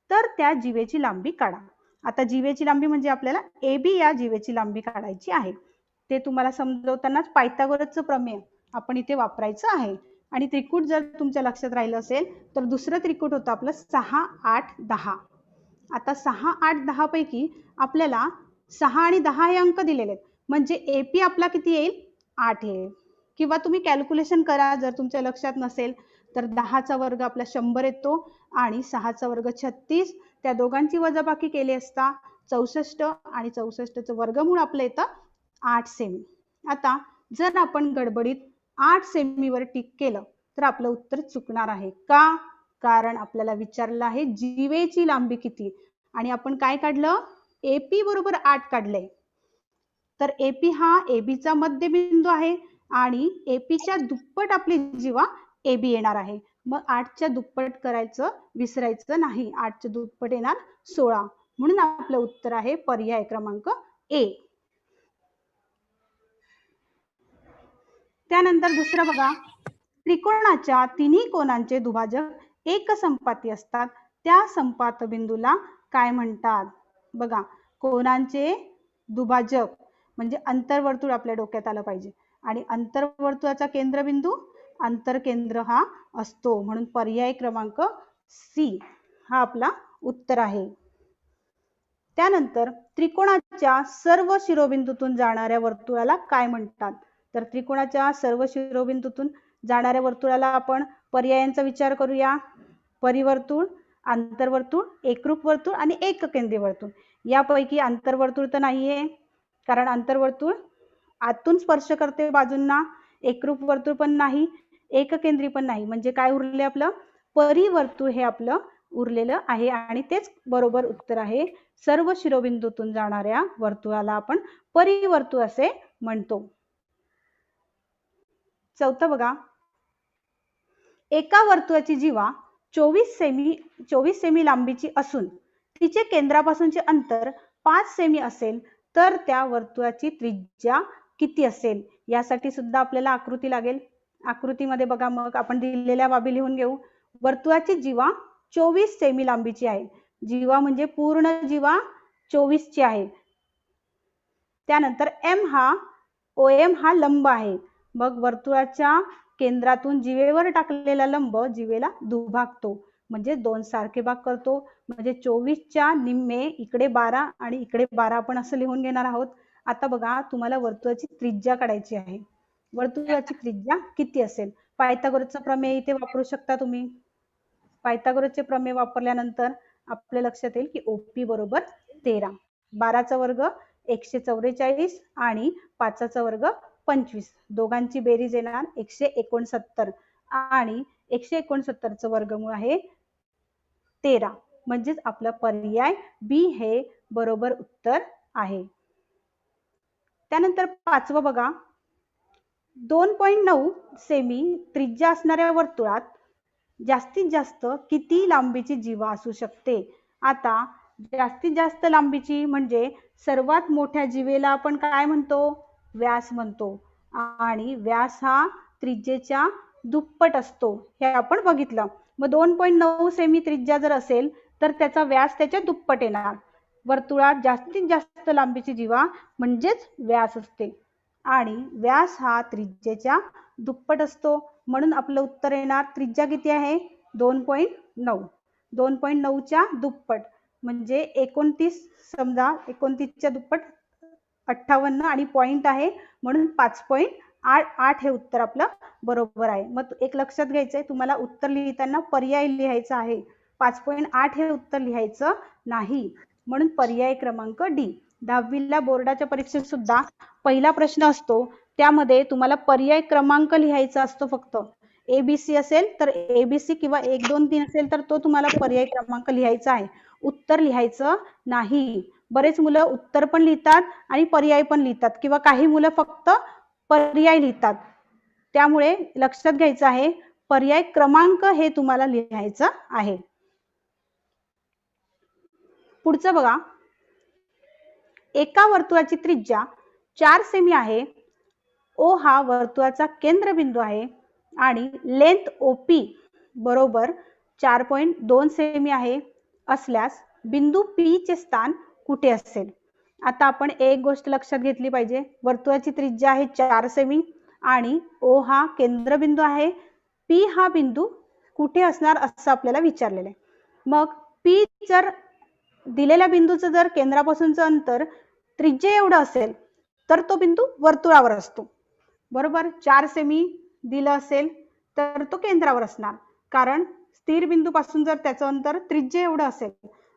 तर त्या जीवेची लांबी काढा. आता जीवेची लांबी म्हणजे आपल्याला AB या जीवेची लांबी काढायची आहे. ते तुम्हाला समजवतानाच पायथागोरसचं प्रमेय आपण इथे वापरायचं आहे. आणि त्रिकूट जर तुमच्या लक्षात राहिलं असेल तर दुसरं त्रिकूट होतं आपलं 6, 8, 10. आता 6, 8, 10 पैकी आपल्याला 6 आणि 10 हे अंक दिलेले आहेत, म्हणजे AP आपला किती येईल? 8 येईल. किंवा तुम्ही कॅल्क्युलेशन करा, जर तुमच्या लक्षात नसेल तर 10चा वर्ग आपला 100 येतो आणि 6चा वर्ग 36. त्या दोघांची वजाबाकी केली असता 64 आणि 64चं वर्गमूळ आपलं येतं 8 सेमी. आता जर आपण गडबडीत 8 सेमीवर टिक केलं तर आपलं उत्तर चुकणार आहे. का? कारण आपल्याला विचारलं आहे जीवेची लांबी किती आणि आपण काय काढलं? AP बरोबर 8 काढलंय. तर AP हा ABचा मध्यबिंदू आहे आणि APच्या दुप्पट आपली जीवा AB येणार आहे. मग 8च्या दुप्पट करायचं विसरायचं नाही. 8च्या दुप्पट येणार 16. म्हणून आपलं उत्तर आहे पर्याय क्रमांक A. त्यानंतर दुसरं बघा, त्रिकोणाच्या तिन्ही कोनांचे दुभाजक एकसंपाती असतात, त्या संपात बिंदूला काय म्हणतात? बघा, कोनांचे दुभाजक म्हणजे अंतर्वर्तुळ आपल्या डोक्यात आलं पाहिजे आणि अंतर्वर्तुळाचा केंद्रबिंदू अंतरकेंद्र हा असतो. म्हणून पर्याय क्रमांक C हा आपला उत्तर आहे. त्यानंतर त्रिकोणाच्या सर्व शिरोबिंदूतून जाणाऱ्या वर्तुळाला काय म्हणतात? तर त्रिकोणाच्या सर्व शिरोबिंदूतून जाणाऱ्या वर्तुळाला आपण पर्यायांचा विचार करूया. परिवर्तुळ, आंतरवर्तुळ, एकरूप वर्तुळ आणि एककेंद्री वर्तुळ. यापैकी आंतरवर्तुळ तर नाहीये, कारण आंतरवर्तुळ आतून स्पर्श करते बाजूंना. एकरूप वर्तुळ पण नाही. एककेंद्री पण नाही. म्हणजे काय उरले आपलं, परिवर्तुळ हे आपलं उरलेलं आहे आणि तेच बरोबर उत्तर आहे. सर्व शिरोबिंदूतून जाणाऱ्या वर्तुळाला आपण परिवर्तुळ असे म्हणतो. चौथं बघा, एका वर्तुळाची जीवा 24 सेमी लांबीची असून तिचे केंद्रापासूनचे अंतर 5 सेमी असेल तर त्या वर्तुळाची त्रिज्या किती असेल? यासाठी सुद्धा आपल्याला आकृती लागेल. आकृतीमध्ये बघा, मग आपण दिलेल्या बाबी लिहून घेऊ. वर्तुळाची जीवा 24 सेमी लांबीची आहे. जीवा म्हणजे पूर्ण जीवा 24 ची आहे. त्यानंतर OM हा लंब आहे. मग वर्तुळाच्या केंद्रातून जीवेवर टाकलेला लंब जीवेला दुभागतो, म्हणजे 2 सारखे भाग करतो. म्हणजे 24च्या निम्मे इकडे 12 आणि इकडे 12 आपण असं लिहून घेणार आहोत. आता बघा, तुम्हाला वर्तुळाची त्रिज्या काढायची आहे. वर्तुळाची त्रिज्या किती असेल? पायथागोरसचा प्रमेय इथे वापरू शकता तुम्ही. पायथागोरसचे प्रमेय वापरल्यानंतर आपल्या लक्षात येईल की OP बरोबर 13. 12चा वर्ग 144 आणि 5चा वर्ग 25. दोघांची बेरीज येणार 169 आणि 169चं वर्गमूळ आहे 13. म्हणजेच आपला पर्याय बी हे बरोबर उत्तर आहे. त्यानंतर 5वं बघा, 2.9 सेमी त्रिज्या असणाऱ्या वर्तुळात जास्तीत जास्त किती लांबीची जीवा असू शकते? आता जास्तीत जास्त लांबीची म्हणजे सर्वात मोठ्या जीवेला आपण काय म्हणतो? व्यास म्हणतो. आणि व्यास हा त्रिज्येच्या दुप्पट असतो, हे आपण बघितलं. मग 2.9 सेमी त्रिज्या जर असेल तर त्याचा व्यास त्याच्या दुप्पट येणार. वर्तुळात जास्तीत जास्त लांबीची जीवा म्हणजेच व्यास असते आणि व्यास हा त्रिज्येच्या दुप्पट असतो. म्हणून आपलं उत्तर येणार, त्रिज्या किती आहे? 2.9. 2.9च्या दुप्पट म्हणजे 29. समजा 29च्या दुप्पट 58 आणि पॉइंट आहे म्हणून 5.8 हे उत्तर आपलं बरोबर आहे. मग एक लक्षात घ्यायचंय, तुम्हाला उत्तर लिहिताना पर्याय लिहायचा आहे. 5.8 हे उत्तर लिहायचं नाही. म्हणून पर्याय क्रमांक डी. 10वीला बोर्डाच्या परीक्षेत सुद्धा पहिला प्रश्न असतो, त्यामध्ये तुम्हाला पर्याय क्रमांक लिहायचा असतो. फक्त ABC असेल तर ABC किंवा 1 2 3 असेल तर तो तुम्हाला पर्याय क्रमांक लिहायचा आहे, उत्तर लिहायचं नाही. बरेच मुलं उत्तर पण लिहितात आणि पर्याय पण लिहितात किंवा काही मुलं फक्त पर्याय लिहितात. त्यामुळे लक्षात घ्यायचं आहे, पर्याय क्रमांक हे तुम्हाला लिहायचं आहे. पुढचं बघा, एका वर्तुळाची त्रिज्या 4 सेमी आहे. O हा वर्तुळाचा केंद्रबिंदू आहे आणि लेंथ OP बरोबर 4.2 सेमी आहे असल्यास बिंदू P चे स्थान कुठे असेल? आता आपण एक गोष्ट लक्षात घेतली पाहिजे, वर्तुळाची त्रिज्या आहे 4 सेमी आणि O हा केंद्रबिंदू आहे. P हा बिंदू कुठे असणार असं आपल्याला विचारलेलं आहे. मग P जर दिलेल्या बिंदूचं जर केंद्रापासूनचं अंतर त्रिज्या एवढं असेल तर तो बिंदू वर्तुळावर असतो. बरोबर, 4 सेमी दिलं असेल तर तो केंद्रावर असणार, कारण स्थिर बिंदूपासून जर त्याचं अंतर त्रिज्या एवढं असेल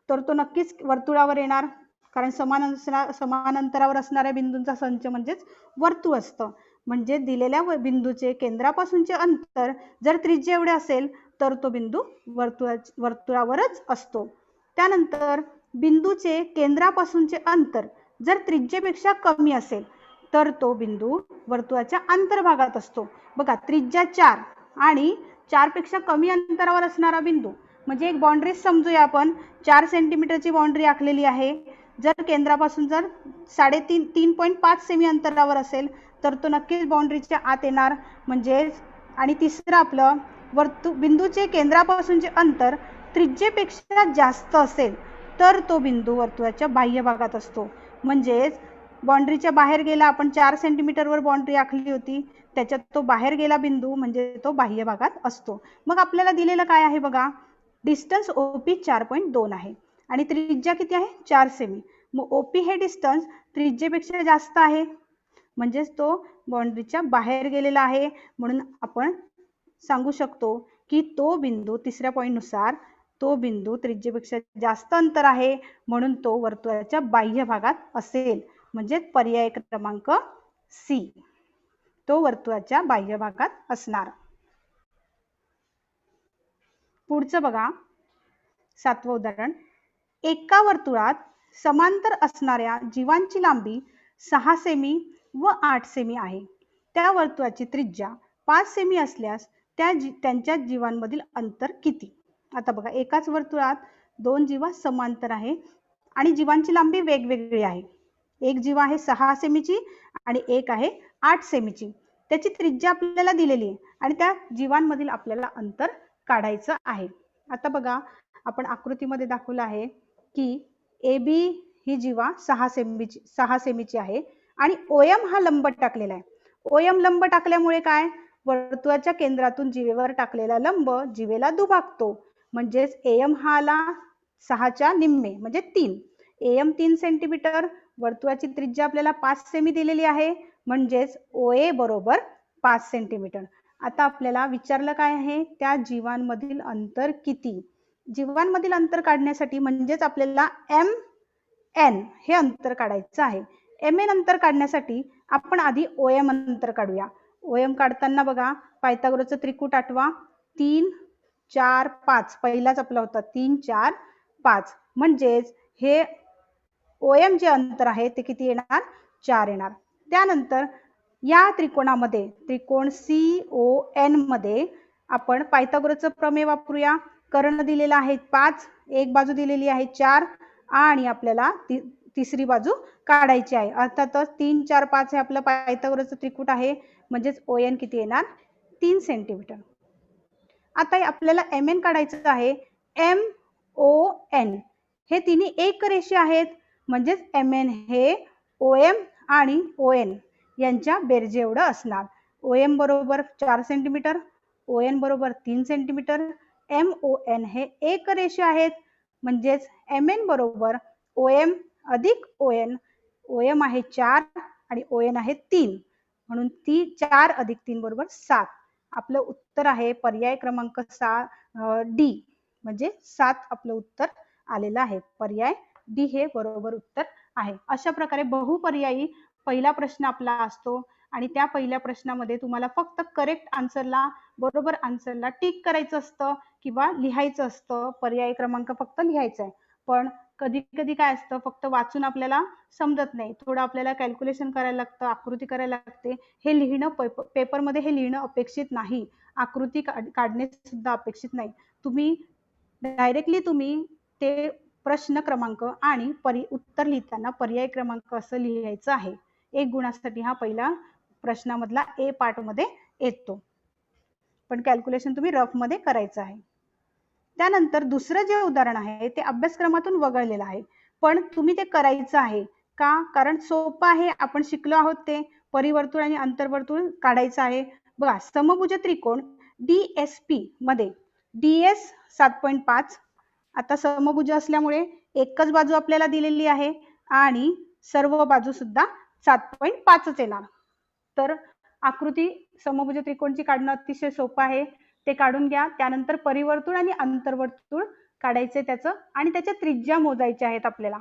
तर तो नक्कीच वर्तुळावर येणार, कारण समान अंतरावर असणाऱ्या बिंदूंचा संच म्हणजेच वर्तुळ असतं. म्हणजे दिलेल्या बिंदूचे केंद्रापासूनचे अंतर जर त्रिज्या एवढे असेल तर तो बिंदू वर्तुळावरच असतो. त्यानंतर बिंदूचे केंद्रापासूनचे अंतर जर त्रिज्येपेक्षा कमी असेल तर तो बिंदू वर्तुळाच्या अंतर्भागात असतो. बघा, त्रिज्या 4 आणि 4 पेक्षा कमी अंतरावर असणारा बिंदू म्हणजे एक बाउंड्री समजूया आपण. 4 सेंटीमीटरची बाउंड्री आखलेली आहे. जर केंद्रापासून जर 3.5 सेमी अंतरावर असेल तर तो नक्कीच बाउंड्रीच्या आत येणार. म्हणजे आणि तिसरं आपलं, बिंदूचे केंद्रापासूनचे अंतर त्रिज्येपेक्षा जास्त असेल तर तो बिंदू वर्तुळाच्या बाह्य भागात असतो. म्हणजेच बाउंड्रीच्या बाहेर गेला, आपण 4 सेंटीमीटरवर बाउंड्री आखली होती, त्याच्यात तो बाहेर गेला बिंदू म्हणजे तो बाह्य भागात असतो. मग आपल्याला दिलेलं काय आहे बघा, डिस्टन्स OP 4.2 आहे आणि त्रिज्या किती आहे? 4 सेमी. मग OP हे डिस्टन्स त्रिज्येपेक्षा जास्त आहे म्हणजेच तो बाउंड्रीच्या बाहेर गेलेला आहे. म्हणून आपण सांगू शकतो की तो बिंदू, तिसऱ्या पॉइंट नुसार तो बिंदू त्रिज्येपेक्षा जास्त अंतर आहे म्हणून तो वर्तुळाच्या बाह्य भागात असेल. म्हणजे पर्याय क्रमांक सी, तो वर्तुळाच्या बाह्य भागात असणार. पुढचं बघा 7वं उदाहरण. एका वर्तुळात समांतर असणाऱ्या जीवांची लांबी 6 सेमी व 8 सेमी आहे. त्या वर्तुळाची त्रिज्या 5 सेमी असल्यास त्यांच्या जीवांमधील अंतर किती? आता बघा, एकाच वर्तुळात 2 जीवा समांतर आहे आणि जीवांची लांबी वेगवेगळी आहे. एक जीवा आहे 6 सेमीची आणि एक आहे 8 सेमीची. त्याची त्रिज्या आपल्याला दिलेली आहे आणि त्या जीवांमधील आपल्याला अंतर काढायचं आहे. आता बघा, आपण आकृतीमध्ये दाखवलं आहे की AB ही जीवा 6 सेमीची आहे आणि OM हा लंब टाकलेला आहे. OM लंब टाकल्यामुळे काय, वर्तुळाच्या केंद्रातून जीवेवर टाकलेला लंब जीवेला दुभागतो. म्हणजेच AM हा आला 6च्या निम्मे म्हणजे 3. AM 3 सेंटीमीटर, वर्तुळाची त्रिज्या आपल्याला 5 सेमी दिलेली आहे, म्हणजेच OA बरोबर 5 सेंटीमीटर. आता आपल्याला विचारलं काय आहे, त्या जीवांमधील अंतर किती? जीवांमधील अंतर काढण्यासाठी म्हणजेच आपल्याला MN हे अंतर काढायचं आहे. MN अंतर काढण्यासाठी आपण आधी OM अंतर काढूया. OM काढताना बघा, पायथागोरसचं त्रिकूट आठवा. 3 4 5 पहिलाच आपला होता 3 4 5. म्हणजेच हे OM जे अंतर आहे ते किती येणार, 4 येणार. त्यानंतर या त्रिकोणामध्ये, त्रिकोण CON मध्ये आपण पायथागोरसचं प्रमेय वापरूया. कर्ण दिलेला आहे 5, एक बाजू दिलेली आहे 4 आणि आपल्याला तिसरी बाजू काढायची आहे. अर्थातच 3 4 5 हे आपलं पायथागोरसचं त्रिकूट आहे, म्हणजेच ON किती येणार, 3 सेंटीमीटर. आता आपल्याला MN काढायचं आहे. MON हे तिन्ही एक रेषे आहेत, म्हणजेच MN हे OM आणि ON यांच्या बेरजे एवढं असणार. OM बरोबर 4 सेंटीमीटर, ON बरोबर 3 सेंटीमीटर. MON हे एक रेषे आहेत, म्हणजेच MN बरोबर OM अधिक ON. OM आहे 4 आणि ON आहे 3, म्हणून 4 अधिक 3 बरोबर 7. आपलं उत्तर आहे पर्याय क्रमांक D, म्हणजे 7 आपलं उत्तर आलेलं आहे. पर्याय D हे बरोबर उत्तर आहे. अशा प्रकारे बहुपर्यायी पहिला प्रश्न आपला असतो आणि त्या पहिल्या प्रश्नामध्ये तुम्हाला फक्त करेक्ट आन्सरला, बरोबर आन्सरला टिक करायचं असतं किंवा लिहायचं असतं. पर्याय क्रमांक फक्त लिहायचा आहे. पण कधी कधी काय असतं, फक्त वाचून आपल्याला समजत नाही, थोडं आपल्याला कॅल्क्युलेशन करायला लागतं, आकृती करायला लागते. हे लिहिणं पेपरमध्ये हे लिहिणं अपेक्षित नाही, आकृती काढणे सुद्धा अपेक्षित नाही. तुम्ही डायरेक्टली तुम्ही ते प्रश्न क्रमांक आणि उत्तर लिहिताना पर्याय क्रमांक असं लिहायचं आहे. 1 गुणासाठी हा पहिला प्रश्नामधला A पार्ट मध्ये येतो, पण कॅल्क्युलेशन तुम्ही रफ मध्ये करायचं आहे. त्यानंतर दुसरं जे उदाहरण आहे ते अभ्यासक्रमातून वगळलेलं आहे, पण तुम्ही ते करायचं आहे का, कारण सोपं आहे. आपण शिकलो आहोत ते परिवर्तुळ आणि अंतर्वर्तुळ काढायचं आहे. बघा, समभुज त्रिकोण DSP मध्ये DS 7.5. आता समभुज असल्यामुळे एकच बाजू आपल्याला दिलेली आहे आणि सर्व बाजू सुद्धा 7.5च येणार. तर आकृती समभुज त्रिकोणची काढणं अतिशय सोपं आहे, ते काढून घ्या. त्यानंतर परिवर्तुळ आणि अंतर्वर्तुळ काढायचे त्याचं आणि त्याच्या त्रिज्या मोजायच्या आहेत आपल्याला.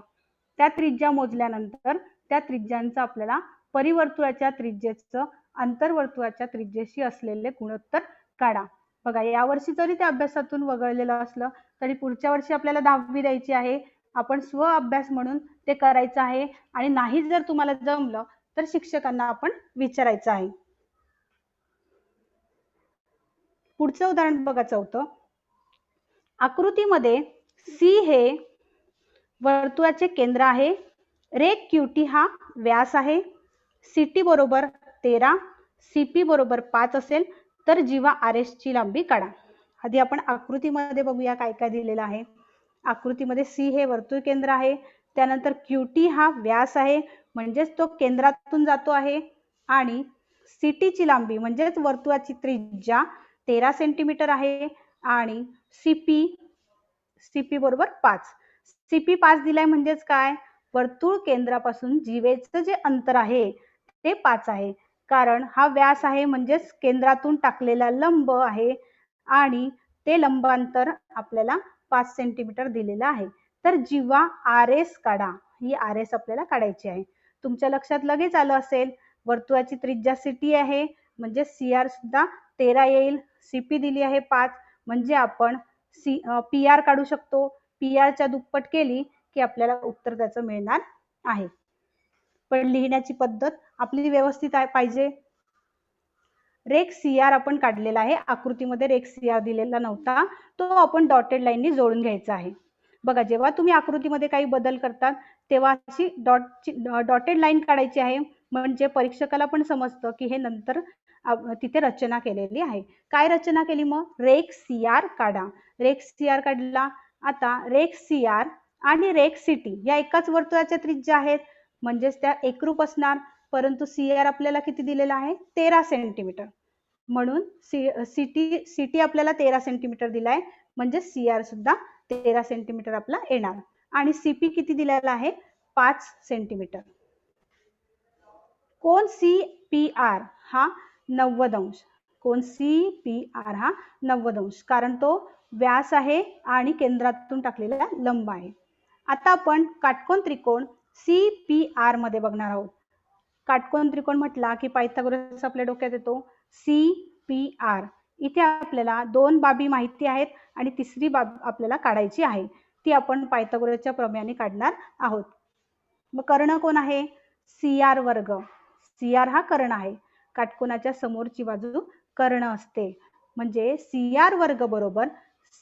त्या त्रिज्या मोजल्यानंतर त्या त्रिज्यांचं आपल्याला परिवर्तुळाच्या त्रिज्येचं अंतर्वर्तुळाच्या त्रिज्येशी असलेले गुणोत्तर काढा. बघा, यावर्षी जरी ते अभ्यासातून वगळलेलं असलं तरी पुढच्या वर्षी आपल्याला 10वी द्यायची आहे. आपण स्व अभ्यास म्हणून ते करायचं आहे आणि नाही जर तुम्हाला जमलं तर शिक्षकांना आपण विचारायचं आहे. पुढचं उदाहरण बघा 4. आकृतीमध्ये C हे वर्तुळाचे केंद्र आहे, रेख QT हा व्यास आहे, CT बरोबर 13, CP बरोबर 5 असेल तर जीवा RS ची लांबी काढा. आधी आपण आकृतीमध्ये बघूया काय काय दिलेलं आहे. आकृतीमध्ये C हे वर्तुळ केंद्र आहे, त्यानंतर QT हा व्यास आहे, म्हणजेच तो केंद्रातून जातो आहे, आणि CT ची लांबी म्हणजेच वर्तुळाची त्रिज्या 13 सेंटीमीटर आहे आणि CP बरोबर 5. CP 5 दिलाय म्हणजेच काय, वर्तुळ केंद्रापासून जीवेचं जे अंतर आहे ते 5 आहे, कारण हा व्यास आहे म्हणजेच केंद्रातून टाकलेला लंब आहे आणि ते लंबांतर आपल्याला 5 सेंटीमीटर दिलेलं आहे. तर जीवा RS काढा. ही RS आपल्याला काढायची आहे. तुमच्या लक्षात लगेच आलं असेल, वर्तुळाची त्रिज्या CT आहे म्हणजे CR सुद्धा 13 येईल, CP दिली आहे 5, म्हणजे आपण पी आर काढू शकतो. पी आरच्या दुप्पट केली की आपल्याला उत्तर त्याचं मिळणार आहे. पण लिहिण्याची पद्धत आपली व्यवस्थित पाहिजे. रेख सी आर आपण काढलेला आहे. आकृतीमध्ये रेख सी आर दिलेला नव्हता, तो आपण डॉटेड लाईननी जोडून घ्यायचा आहे. बघा, जेव्हा तुम्ही आकृतीमध्ये काही बदल करतात तेव्हा अशी डॉटेड लाईन काढायची आहे, म्हणजे परीक्षकाला पण समजतं की हे नंतर तिथे रचना केलेली आहे. काय रचना केली मग? रेख सी आर काढा. रेख सी आर काढला. आता रेख सी आर आणि रेख सीटी या एकाच वर्तुळाच्या त्रिज्या आहेत, म्हणजेच त्या एकरूप असणार. परंतु सी आर आपल्याला किती दिलेला आहे? 13 सेंटीमीटर. म्हणून सीटी आपल्याला 13 सेंटीमीटर दिलाय, म्हणजे सी आर सुद्धा 13 सेंटीमीटर आपला येणार. आणि सीपी किती दिलेला आहे? 5 सेंटीमीटर. कोण CPR हा 90 अंश. कोण CPR हा 90 अंश, कारण तो व्यास आहे आणि केंद्रातून टाकलेला लंब आहे. आता आपण काटकोन त्रिकोण CPR मध्ये बघणार आहोत. काटकोन त्रिकोण म्हटला की पायथागोरस आपल्या डोक्यात येतो. CPR इथे आपल्याला दोन बाबी माहिती आहेत आणि तिसरी बाब आपल्याला काढायची आहे, ती आपण पायथागोरसच्या प्रमेयाने काढणार आहोत. मग कर्ण कोण आहे? CR वर्ग. CR हा कर्ण आहे. काटकोनाच्या समोरची बाजू कर्ण असते, म्हणजे CR वर्ग बरोबर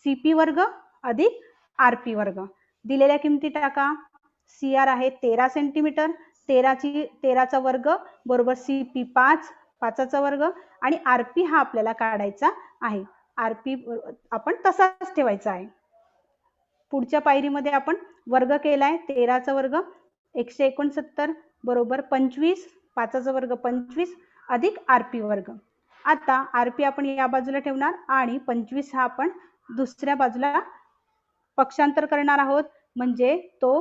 CP वर्ग अधिक RP वर्ग. दिलेल्या किमती टाका. CR आहे 13 सेंटीमीटर, 13चा वर्ग बरोबर CP 5चा वर्ग, आणि RP हा आपल्याला काढायचा आहे. RP आपण तसाच ठेवायचा आहे. पुढच्या पायरीमध्ये आपण वर्ग केलाय. 13चा वर्ग 169 बरोबर 25, 5चा वर्ग 25 अधिक RP वर्ग. आता RP आपण या बाजूला ठेवणार आणि 25 हा आपण दुसऱ्या बाजूला पक्षांतर करणार आहोत, म्हणजे तो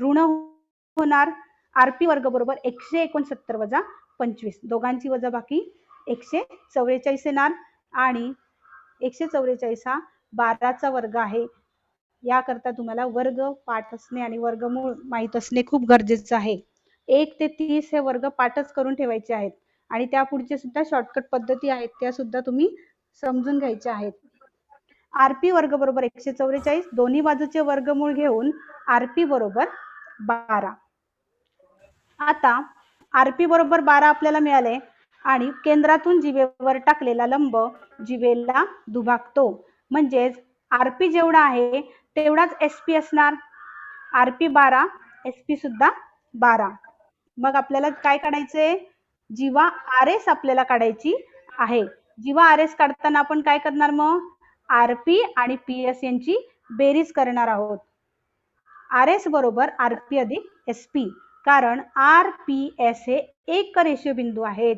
ऋण होणार. RP वर्ग बरोबर 169 वजा 25, दोघांची वजाबाकी 144 येणार, आणि 144 हा 12चा वर्ग आहे. याकरता तुम्हाला वर्ग पाठ असणे आणि वर्गमूळ माहित असणे खूप गरजेचं आहे. 1 ते 30 हे वर्ग पाठच करून ठेवायचे आहेत, आणि त्या पुढचे सुद्धा शॉर्टकट पद्धती आहेत, त्या सुद्धा तुम्ही समजून घ्यायच्या आहेत. RP वर्ग बरोबर 144, दोन्ही बाजूचे वर्गमूळ घेऊन RP बरोबर 12. आता RP बरोबर 12 आपल्याला मिळाले, आणि केंद्रातून जीवेवर टाकलेला लंब जीवेला दुभागतो, म्हणजेच RP जेवढा आहे तेवढाच SP असणार. RP 12, SP सुद्धा 12. मग आपल्याला काय काढायचंय? जीवा RS आपल्याला काढायची आहे. जीवा RS काढताना आपण काय करणार? मग RP आणि PS यांची बेरीज करणार आहोत. RS बरोबर RP अधिक SP, कारण RPS हे एक रेषीय बिंदू आहेत.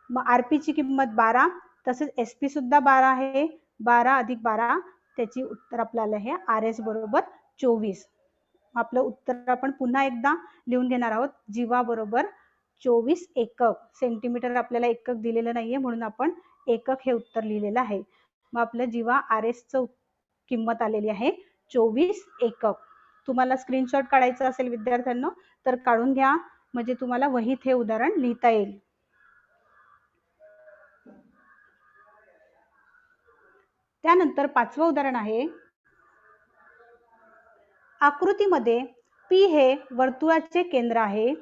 मग RP ची किंमत 12, तसेच SP सुद्धा 12 आहे. 12 अधिक 12, त्याची उत्तर आपल्याला हे RS बरोबर 24. आपलं उत्तर आपण पुन्हा एकदा लिहून घेणार आहोत. जीवा बरोबर 24 एकक. सेंटीमीटर आपल्याला एकक दिलेलं नाहीये, म्हणून आपण एकक हे उत्तर लिहिलेलं आहे. मग आपलं जीवा RS चं किंमत आलेली आहे 24 एकक. तुम्हाला स्क्रीनशॉट काढायचं असेल विद्यार्थ्यांना तर काढून घ्या, म्हणजे तुम्हाला वहीत हे उदाहरण लिहिता येईल. त्यानंतर 5वं उदाहरण आहे. आकृतीमध्ये P हे वर्तुळाचे केंद्र आहे.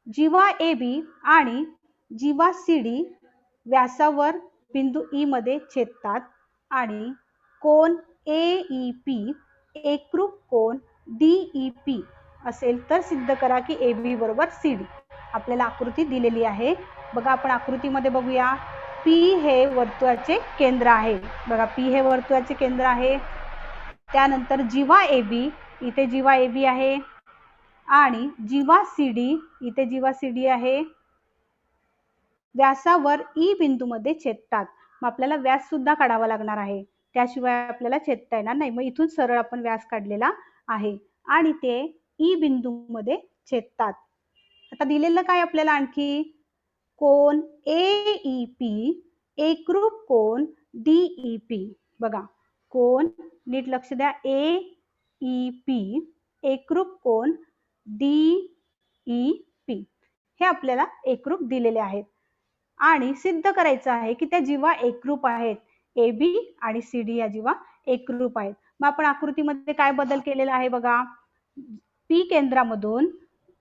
जीवा AB आणि जीवा CD व्यासावर बिंदू E मध्ये छेदतात, आणि कोन AEP एकरूप कोन DEP असेल तर सिद्ध करा की AB बरोबर CD. आपल्याला आकृती दिलेली आहे. बघा, आपण आकृतीमध्ये बघूया. P हे वर्तुळाचे केंद्र आहे. बघा, P हे वर्तुळाचे केंद्र आहे. त्यानंतर जीवा AB, इथे जीवा AB आहे, आणि जीवा CD, इथे जीवा CD आहे. व्यासावर E बिंदूमध्ये छेदतात. मग आपल्याला व्यास सुद्धा काढावा लागणार आहे, त्याशिवाय आपल्याला छेदता येणार नाही. मग इथून सरळ आपण व्यास काढलेला आहे, आणि ते E बिंदूमध्ये छेदतात. आता दिलेलं काय आपल्याला आणखी? कोन AEP एकरूप कोन DEP. बघा, कोन नीट लक्ष द्या. AEP एकरूप कोन DEP हे आपल्याला एकरूप दिलेले आहेत, आणि सिद्ध करायचं आहे की त्या जीवा एकरूप आहेत. ए बी आणि सी डी या जीवा एकरूप आहेत. मग आपण आकृतीमध्ये काय बदल केलेला आहे बघा. पी केंद्रामधून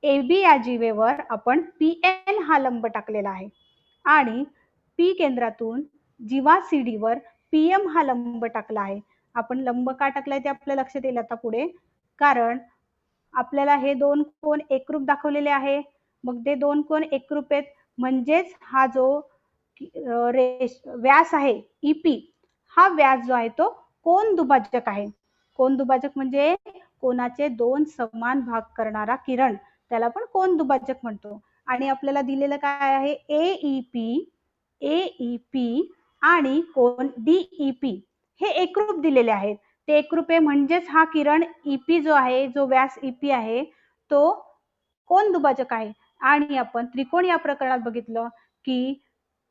ए बी या जीवेवर आपण पी एन हा लंब टाकलेला आहे आणि पी केंद्रातून जीवा सी डी वर पी एम हा लंब टाकला आहे. आपण लंब का टाकलाय ते आपल्या लक्षात येईल आता पुढे, कारण आपल्याला हे दोन कोण एकरूप दाखवलेले आहे. मग ते दोन कोण एकरूप आहेत म्हणजेच हा जो व्यास आहे ईपी, हा व्यास जो आहे तो कोन दुभाजक आहे. कोन दुभाजक म्हणजे कोनाचे दोन समान भाग करणारा किरण, त्याला आपण कोन दुभाजक म्हणतो. आणि आपल्याला दिलेलं काय आहे, एईपी आणि कोन डीईपी हे एकरूप दिलेले आहेत. ते एकरूप आहे म्हणजेच हा किरण ईपी जो आहे, जो व्यास ईपी आहे तो कोन दुभाजक आहे. आणि आपण त्रिकोण या प्रकरणात बघितलं की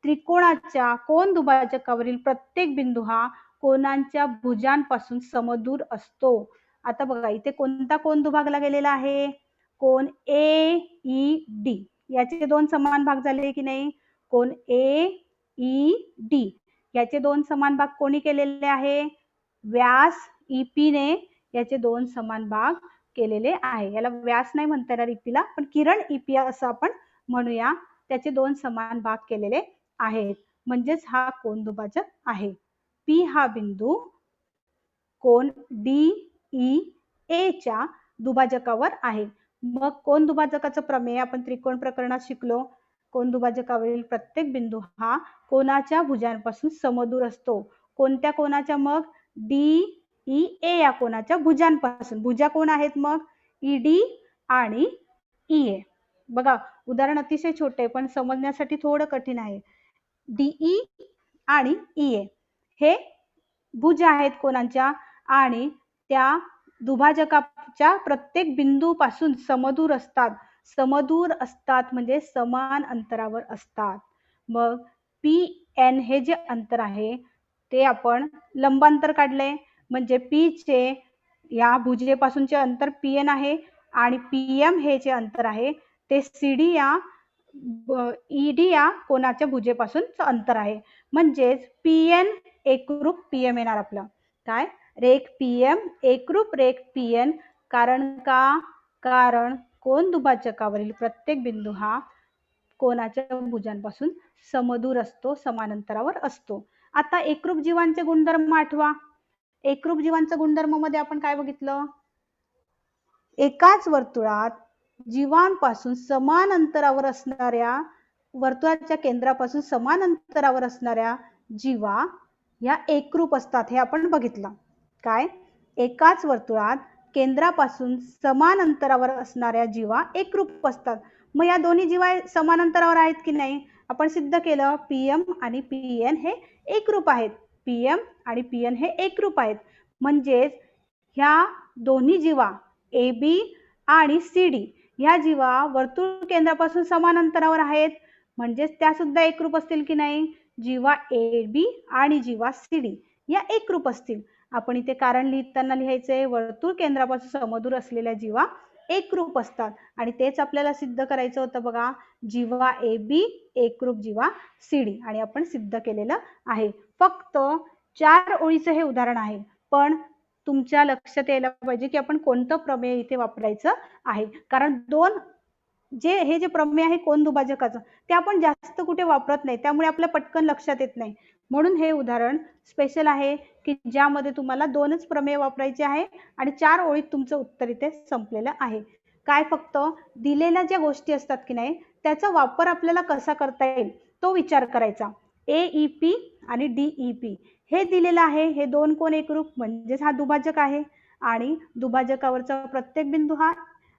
त्रिकोणाच्या कोन दुभाजकावरील प्रत्येक बिंदू हा कोनांच्या भुजांपासून समदूर असतो. आता बघा इथे कोणता कोन दुभागला गेलेला आहे, कोन ए ई डी, याचे दोन समान भाग झाले की नाही. कोन ए ई डी याचे दोन समान भाग कोणी केलेले आहे, व्यास ईपी ने याचे दोन समान भाग केलेले आहे. याला व्यास नाही म्हणता येणार ईपीला, पण किरण ईपी असं आपण म्हणूया. त्याचे दोन समान भाग केलेले आहेत म्हणजेच हा कोन दुभाजक आहे. पी हा बिंदू कोन डी ई ए च्या दुभाजकावर आहे. मग कोन दुभाजकाचं प्रमेय आपण त्रिकोण प्रकरणात शिकलो. कोन दुभाजकावरील प्रत्येक बिंदू हा कोनाच्या भुजांपासून समदूर असतो. कोणत्या कोनाच्या, मग डी ई ए या कोनाच्या भुजांपासून. भुजा कोण आहेत मग, ईडी आणि ई ए. बघा उदाहरण अतिशय छोटे पण समजण्यासाठी थोडं कठीण आहे. डीई आणि ई ए हे भुज आहेत कोनांच्या आणि त्या दुभाजकाच्या प्रत्येक बिंदूपासून समदूर असतात. समदूर असतात म्हणजे समान अंतरावर असतात. मग पी एन हे जे अंतर आहे ते आपण लंबांतर काढले म्हणजे पी चे या भुजेपासूनचे अंतर पी एन आहे आणि पी एम हे जे अंतर आहे ते सी डी या ईडी या कोनाच्या भुजेपासून अंतर आहे. म्हणजेच पी एन एकरूप पी एम येणार आपलं. काय, रेख पी एम एकरूप रेख पी एन. कारण का, कारण कोन दुभाजकावरील प्रत्येक बिंदू हा कोनाच्या भुजांपासून समदूर असतो, समान अंतरावर असतो. आता एकरूप जीवांचे गुणधर्म आठवा. एकरूप जीवांच्या गुणधर्म मध्ये आपण काय बघितलं, एकाच वर्तुळात जीवांपासून समान अंतरावर असणाऱ्या, वर्तुळाच्या केंद्रापासून समान अंतरावर असणाऱ्या जीवा या एकरूप असतात. हे आपण बघितलं. काय, एकाच वर्तुळात केंद्रापासून समान अंतरावर असणाऱ्या जीवा एकरूप असतात. मग या दोन्ही जीवा समान अंतरावर आहेत की नाही, आपण सिद्ध केलं. पीएम आणि पीएन हे एकरूप आहेत. पीएम आणि पीएन हे एकरूप आहेत म्हणजेच ह्या दोन्ही जीवा ए बी आणि सी डी ह्या जीवा वर्तुळ केंद्रापासून समान अंतरावर आहेत म्हणजेच त्या सुद्धा एकरूप असतील की नाही. जीवा ए बी आणि जीवा सी डी या एकरूप असतील. आपण इथे कारण लिहिताना लिहायचंय, वर्तुळ केंद्रापासून समदूर असलेल्या जीवा एकरूप असतात आणि तेच आपल्याला सिद्ध करायचं होतं बघा. जीवा ए बी एकरूप जीवा सी डी आणि आपण सिद्ध केलेलं आहे. फक्त 4 ओळीचं हे उदाहरण आहे पण तुमच्या लक्षात यायला पाहिजे की आपण कोणतं प्रमेय इथे वापरायचं आहे. कारण हे जे प्रमेय आहे कोन दुभाजकाचं ते आपण जास्त कुठे वापरत नाही, त्यामुळे आपल्या पटकन लक्षात येत नाही. म्हणून हे उदाहरण स्पेशल आहे की ज्यामध्ये तुम्हाला 2च प्रमेय वापरायचे आहे आणि 4 ओळीत तुमचं उत्तर इथे संपलेलं आहे. काय, फक्त दिलेल्या ज्या गोष्टी असतात की नाही त्याचा वापर आपल्याला कसा करता येईल तो विचार करायचा. एईपी आणि डीईपी हे दिलेलं आहे. हे दोन कोन एकरूप म्हणजेच हा दुभाजक आहे आणि दुभाजकावरचा प्रत्येक बिंदू हा,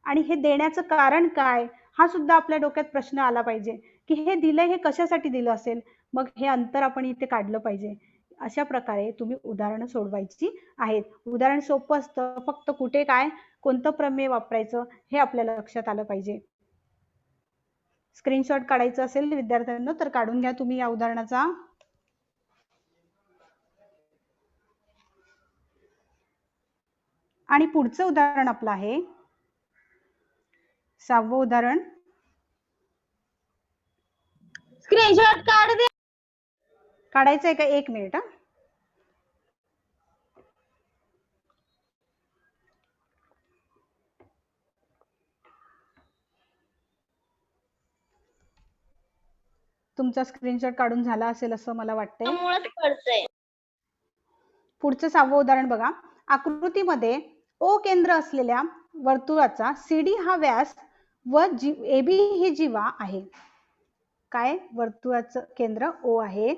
आणि हे देण्याचं कारण काय हा सुद्धा आपल्या डोक्यात प्रश्न आला पाहिजे की हे दिलंय हे कशासाठी दिलं असेल, मग हे अंतर आपण इथे काढलं पाहिजे. अशा प्रकारे तुम्ही उदाहरणं सोडवायची आहेत. उदाहरण सोपं असतं, फक्त कुठे काय कोणतं प्रमेय वापरायचं हे आपल्याला लक्षात आलं पाहिजे. स्क्रीनशॉट काढायचं असेल विद्यार्थ्यांना तर काढून घ्या तुम्ही या उदाहरणाचा. आणि पुढचं उदाहरण आपलं आहे 6वं उदाहरण. स्क्रीनशॉट काढ दे. काढायचं आहे का, 1 मिनिट. तुमचा स्क्रीनशॉट काढून झाला असेल असं मला वाटतंय. मुळात कळतंय. पुढचं 6वं उदाहरण बघा. आकृतीमध्ये ओ केंद्र असलेल्या वर्तुळाचा CD हा व्यास व AB ही जीवा आहे. काय? वर्तुळाचं केंद्र O आहे,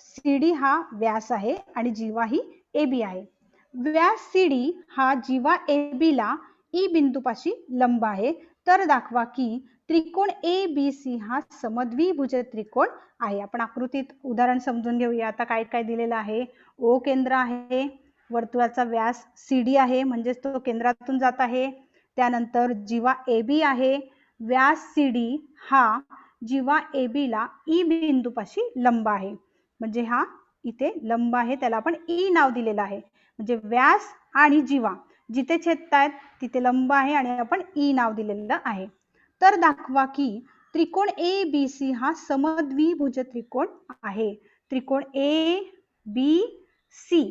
CD हा व्यास आहे आणि जीवा ही AB आहे. व्यास CD हा जीवा AB ला E बिंदूपाशी लंब आहे. तर दाखवा की त्रिकोण ABC हा समद्विभुज त्रिकोण आहे. आपण आकृतीत उदाहरण समजून घेऊया. आता काय काय दिलेलं आहे. O केंद्र आहे, वर्तुळाचा व्यास CD आहे, म्हणजे तो केंद्रातून जात आहे. त्यानंतर जीवा AB आहे, व्यास CD हा जीवा AB ला E बिंदूपाशी लंब आहे, म्हणजे हा इथे लंब आहे, त्याला आपण E नाव दिलेलं आहे. म्हणजे व्यास आणि जीवा जिथे छेदतायत तिथे लंब आहे आणि आपण E नाव दिलेलं आहे. तर दाखवा की त्रिकोण ABC हा समद्विभुज त्रिकोण आहे. त्रिकोण ABC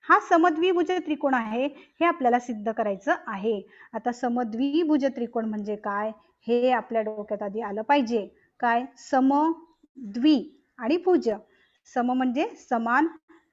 हा समद्विभुज त्रिकोण आहे, हे आपल्याला सिद्ध करायचं आहे. आता समद्विभुज त्रिकोण म्हणजे काय हे आपल्या डोक्यात आधी आलं पाहिजे. काय? सम, द्वि आणि भुज. सम म्हणजे समान,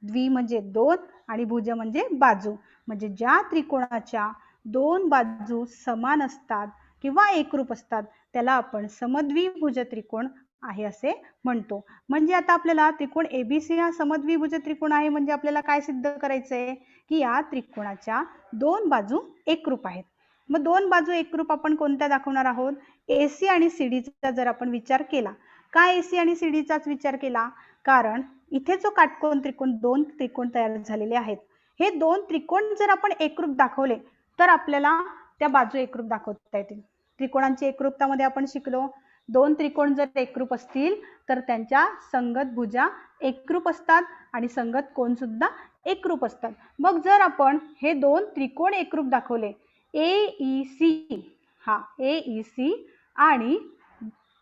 द्वि म्हणजे दोन आणि भुज म्हणजे बाजू. म्हणजे ज्या त्रिकोणाच्या दोन बाजू समान असतात किंवा एकरूप असतात त्याला आपण समद्विभुज त्रिकोण आहे असे म्हणतो. म्हणजे आता आपल्याला त्रिकोण ABC हा समद्विभुज त्रिकोण आहे, म्हणजे आपल्याला काय सिद्ध करायचंय की या त्रिकोणाच्या दोन बाजू एकरूप आहेत. मग दोन बाजू एकरूप आपण कोणत्या दाखवणार आहोत? AC आणि CD चा जर आपण विचार केला. काय AC आणि CD चाच विचार केला? कारण इथे जो काटकोन त्रिकोण, दोन त्रिकोण तयार झालेले आहेत, हे दोन त्रिकोण जर आपण एकरूप दाखवले तर आपल्याला त्या बाजू एकरूप दाखवता येतील. त्रिकोणांची एकरूपता मध्ये आपण शिकलो, दोन त्रिकोण जर एकरूप असतील तर त्यांच्या संगत भुजा एकरूप असतात आणि संगत कोन सुद्धा एकरूप असतात. मग जर आपण हे दोन त्रिकोण एकरूप दाखवले, AEC हा AEC आणि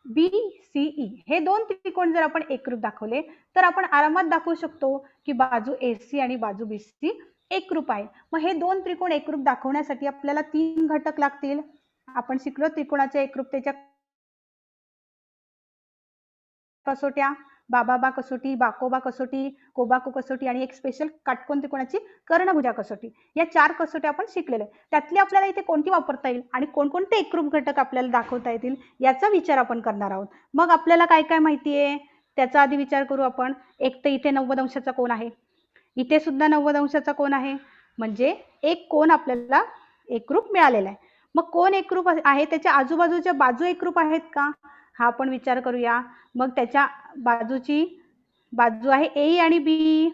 BCE हे दोन त्रिकोण जर आपण एकरूप दाखवले तर आपण आरामात दाखवू शकतो की बाजू AC आणि बाजू BC एकरूप आहे. मग हे दोन त्रिकोण एकरूप दाखवण्यासाठी आपल्याला 3 घटक लागतील. आपण शिकलो त्रिकोणाच्या एकरूपतेच्या कसोट्या, बाबा कसोटी, बाकोबा कसोटी, कोबाको कसोटी आणि एक स्पेशल काटकोन त्रिकोणाची कर्णभुजा कसोटी. या 4 कसोट्या आपण शिकलेल्या. त्यातली आपल्याला इथे कोणती वापरता येईल आणि कोणकोणते एकरूप घटक आपल्याला दाखवता येतील याचा विचार आपण करणार आहोत. मग आपल्याला काय काय माहिती आहे त्याचा आधी विचार करू आपण. एक तर इथे 90 अंशाचा कोन आहे, इथे सुद्धा 90 अंशाचा कोन आहे, म्हणजे एक कोन आपल्याला एकरूप मिळालेला आहे. मग कोन एकरूप आहे, त्याच्या आजूबाजूच्या बाजू एकरूप आहेत का हा आपण विचार करूया. मग त्याच्या बाजूची बाजू आहे A आणि B,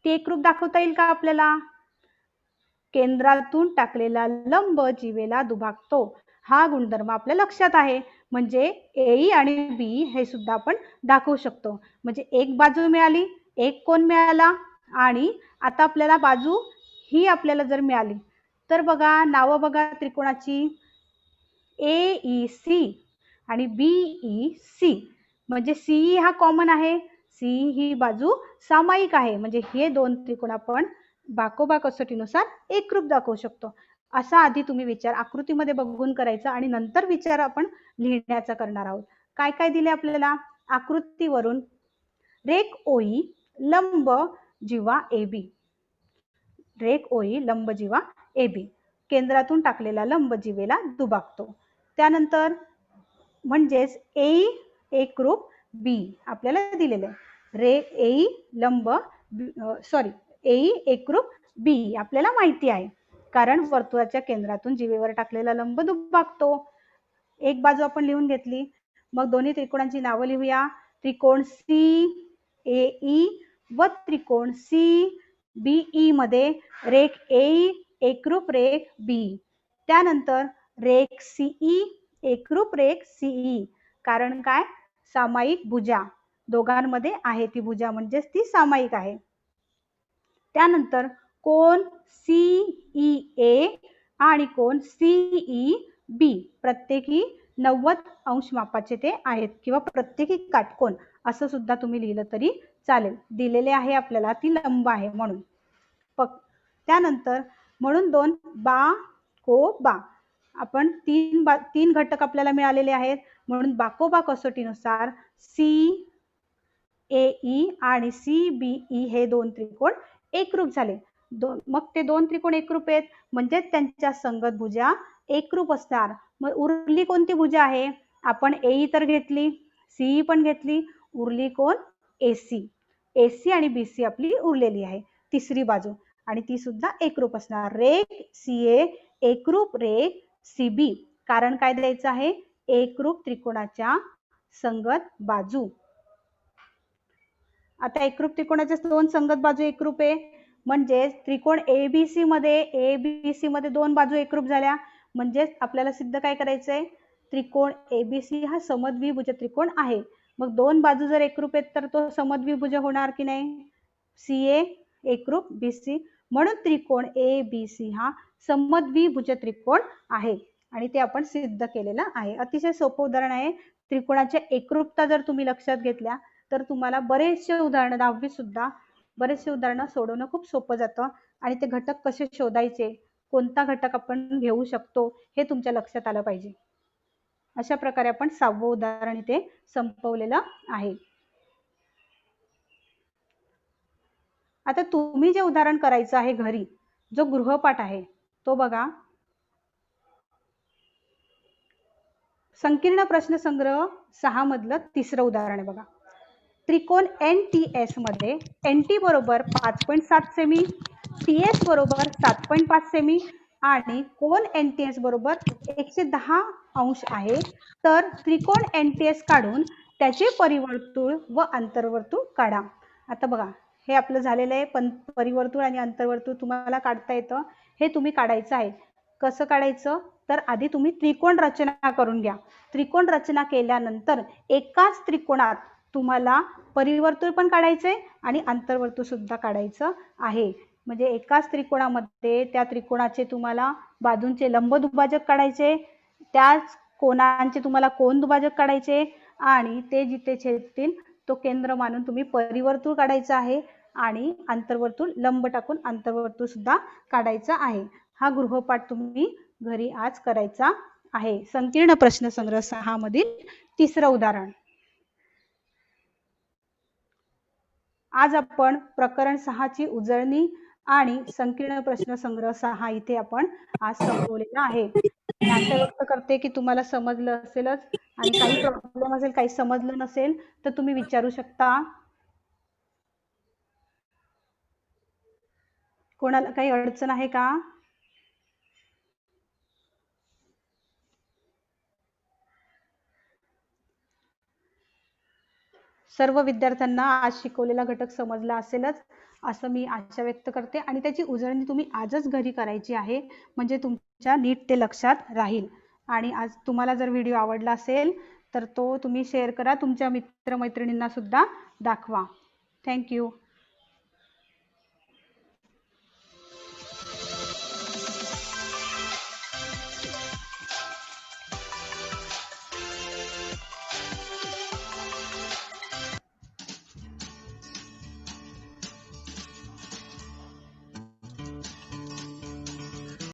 ती एकरूप दाखवता येईल का आपल्याला? केंद्रातून टाकलेला लंब जीवेला दुभागतो हा गुणधर्म आपल्या लक्षात आहे, म्हणजे A आणि B हे सुद्धा आपण दाखवू शकतो. म्हणजे एक बाजू मिळाली, एक कोन मिळाला आणि आता आपल्याला बाजू ही आपल्याला जर मिळाली तर बघा नाव बघा त्रिकोणाची, AEC आणि BEC, म्हणजे CE हा कॉमन आहे, CE ही बाजू सामायिक आहे, म्हणजे हे दोन त्रिकोण आपण बाकोबा कसोटीनुसार एकरूप दाखवू शकतो. असा आधी तुम्ही विचार आकृतीमध्ये बघून करायचा आणि नंतर विचार आपण लिहिण्याचा करणार आहोत. काय काय दिले आपल्याला आकृतीवरून? रेख ओळी लंब जीवा AB, रेख ओळी लंब जीवा AB, केंद्रातून टाकलेला लंब जीवेला दुभागतो. त्यानंतर म्हणजेच A एकरूप B आपल्याला दिलेले आहे. रेख A लंब A एकरूप B आपल्याला माहिती आहे, कारण वर्तुळाच्या केंद्रातून जीवेवर टाकलेला लंब दुभागतो. एक बाजू आपण लिहून घेतली. मग दोन्ही त्रिकोणांची नावं लिहूया. त्रिकोण CAE व त्रिकोण CBE मध्ये रेख AE एकरूप रेख B, त्यानंतर रेख CE एकरूप रेख CE, कारण काय? सामायिक भुजा दोघांमध्ये आहे, ती भुजा म्हणजेच ती सामायिक आहे. त्यानंतर कोन CEA आणि कोन CEB प्रत्येकी 90 अंश मापाचे ते आहेत किंवा प्रत्येकी काटकोन असं सुद्धा तुम्ही लिहिलं तरी चालेल. दिलेले आहे आपल्याला, ती लंब आहे म्हणून. त्यानंतर म्हणून दोन बाकोबा, आपण तीन घटक आपल्याला मिळालेले आहेत, म्हणून बाकोबा कसोटीनुसार CAE आणि CBE हे दोन त्रिकोण एकरूप झाले. मग ते दोन त्रिकोण एकरूप आहेत म्हणजे त्यांच्या संगत भुजा एकरूप असणार. मग उरली कोणती भुजा आहे? आपण AE तर घेतली, CE पण घेतली, उरली कोण? AC. AC आणि BC आपली उरलेली आहे तिसरी बाजू आणि ती सुद्धा एकरूप असणार. रेघ CA एकरूप रेघ CB. कारण काय द्यायचं आहे? एकरूप त्रिकोणाच्या संगत बाजू. आता एकरूप त्रिकोणाच्या दोन संगत बाजू एकरूप आहे म्हणजे त्रिकोण ABC मध्ये दोन बाजू एकरूप झाल्या म्हणजे आपल्याला सिद्ध काय करायचंय? त्रिकोण ABC हा समद्विभुज त्रिकोण आहे. मग दोन बाजू जर एकरूप आहेत तर तो समद्विभुज होणार की नाही? CA एकरूप BC म्हणून त्रिकोण ABC हा समद्विभुज त्रिकोण आहे आणि ते आपण सिद्ध केलेलं आहे. अतिशय सोपं उदाहरण आहे. त्रिकोणाच्या एकरूपता जर तुम्ही लक्षात घेतल्या तर तुम्हाला बरेचसे उदाहरण 10वी सुद्धा बरेचसे उदाहरणं सोडवणं खूप सोपं जातं आणि ते घटक कसे शोधायचे, कोणता घटक आपण घेऊ शकतो हे तुमच्या लक्षात आलं पाहिजे. अशा प्रकारे आपण 6वं उदाहरण इथे संपवलेलं आहे. आता तुम्ही जे उदाहरण करायचं आहे घरी, जो गृहपाठ आहे तो बघा. संकीर्ण प्रश्नसंग्रह 6 मधलं तिसरं उदाहरण आहे बघा. त्रिकोण NTS मध्ये NT बरोबर 5.7 सेमी, TS बरोबर 7.5 सेमी आणि कोन NTS बरोबर 110 अंश आहे. तर त्रिकोण NTS काढून त्याचे परिवर्तुळ व अंतर्वर्तुळ काढा. आता बघा हे आपलं झालेलं आहे. परिवर्तुळ आणि अंतर्वर्तुळ तुम्हाला काढता येतं. हे तुम्ही काढायचं आहे. कसं काढायचं? तर आधी तुम्ही त्रिकोण रचना करून घ्या. त्रिकोण रचना केल्यानंतर एकाच त्रिकोणात तुम्हाला परिवर्तुळ पण काढायचे आणि अंतर्वर्तुळ सुद्धा काढायचं आहे. म्हणजे एकाच त्रिकोणामध्ये त्या त्रिकोणाचे तुम्हाला बाजूंचे लंब दुभाजक काढायचे, त्याच कोनांचे तुम्हाला कोन दुभाजक काढायचे आणि ते जिथे छेदतील तो केंद्र मानून तुम्ही परिवर्तुळ काढायचं आहे आणि अंतर्वर्तुळ लंब टाकून अंतर्वर्तुळ सुद्धा काढायचा आहे. हा गृहपाठ तुम्ही घरी आज करायचा आहे. संकीर्ण प्रश्नसंग्रह 6 मधील तिसरं उदाहरण. आज आपण प्रकरण 6 ची उजळणी आणि संकीर्ण प्रश्नसंग्रह 6 इथे आपण आज संपवलेला आहे. मी आशा व्यक्त करते की तुम्हाला समजलं असेलच आणि काही प्रॉब्लेम असेल, काही समजलं नसेल तर तुम्ही विचारू शकता. कोणाला काही अडचण आहे का? सर्व विद्यार्थ्यांना आज शिकवलेला घटक समजला असेलच असं मी आशा व्यक्त करते आणि त्याची उजळणी तुम्ही आजच घरी करायची आहे म्हणजे तुमच्या नीट ते लक्षात राहील. आणि आज तुम्हाला जर व्हिडिओ आवडला असेल तर तो तुम्ही शेअर करा, तुमच्या मित्रमैत्रिणींना सुद्धा दाखवा. थँक्यू.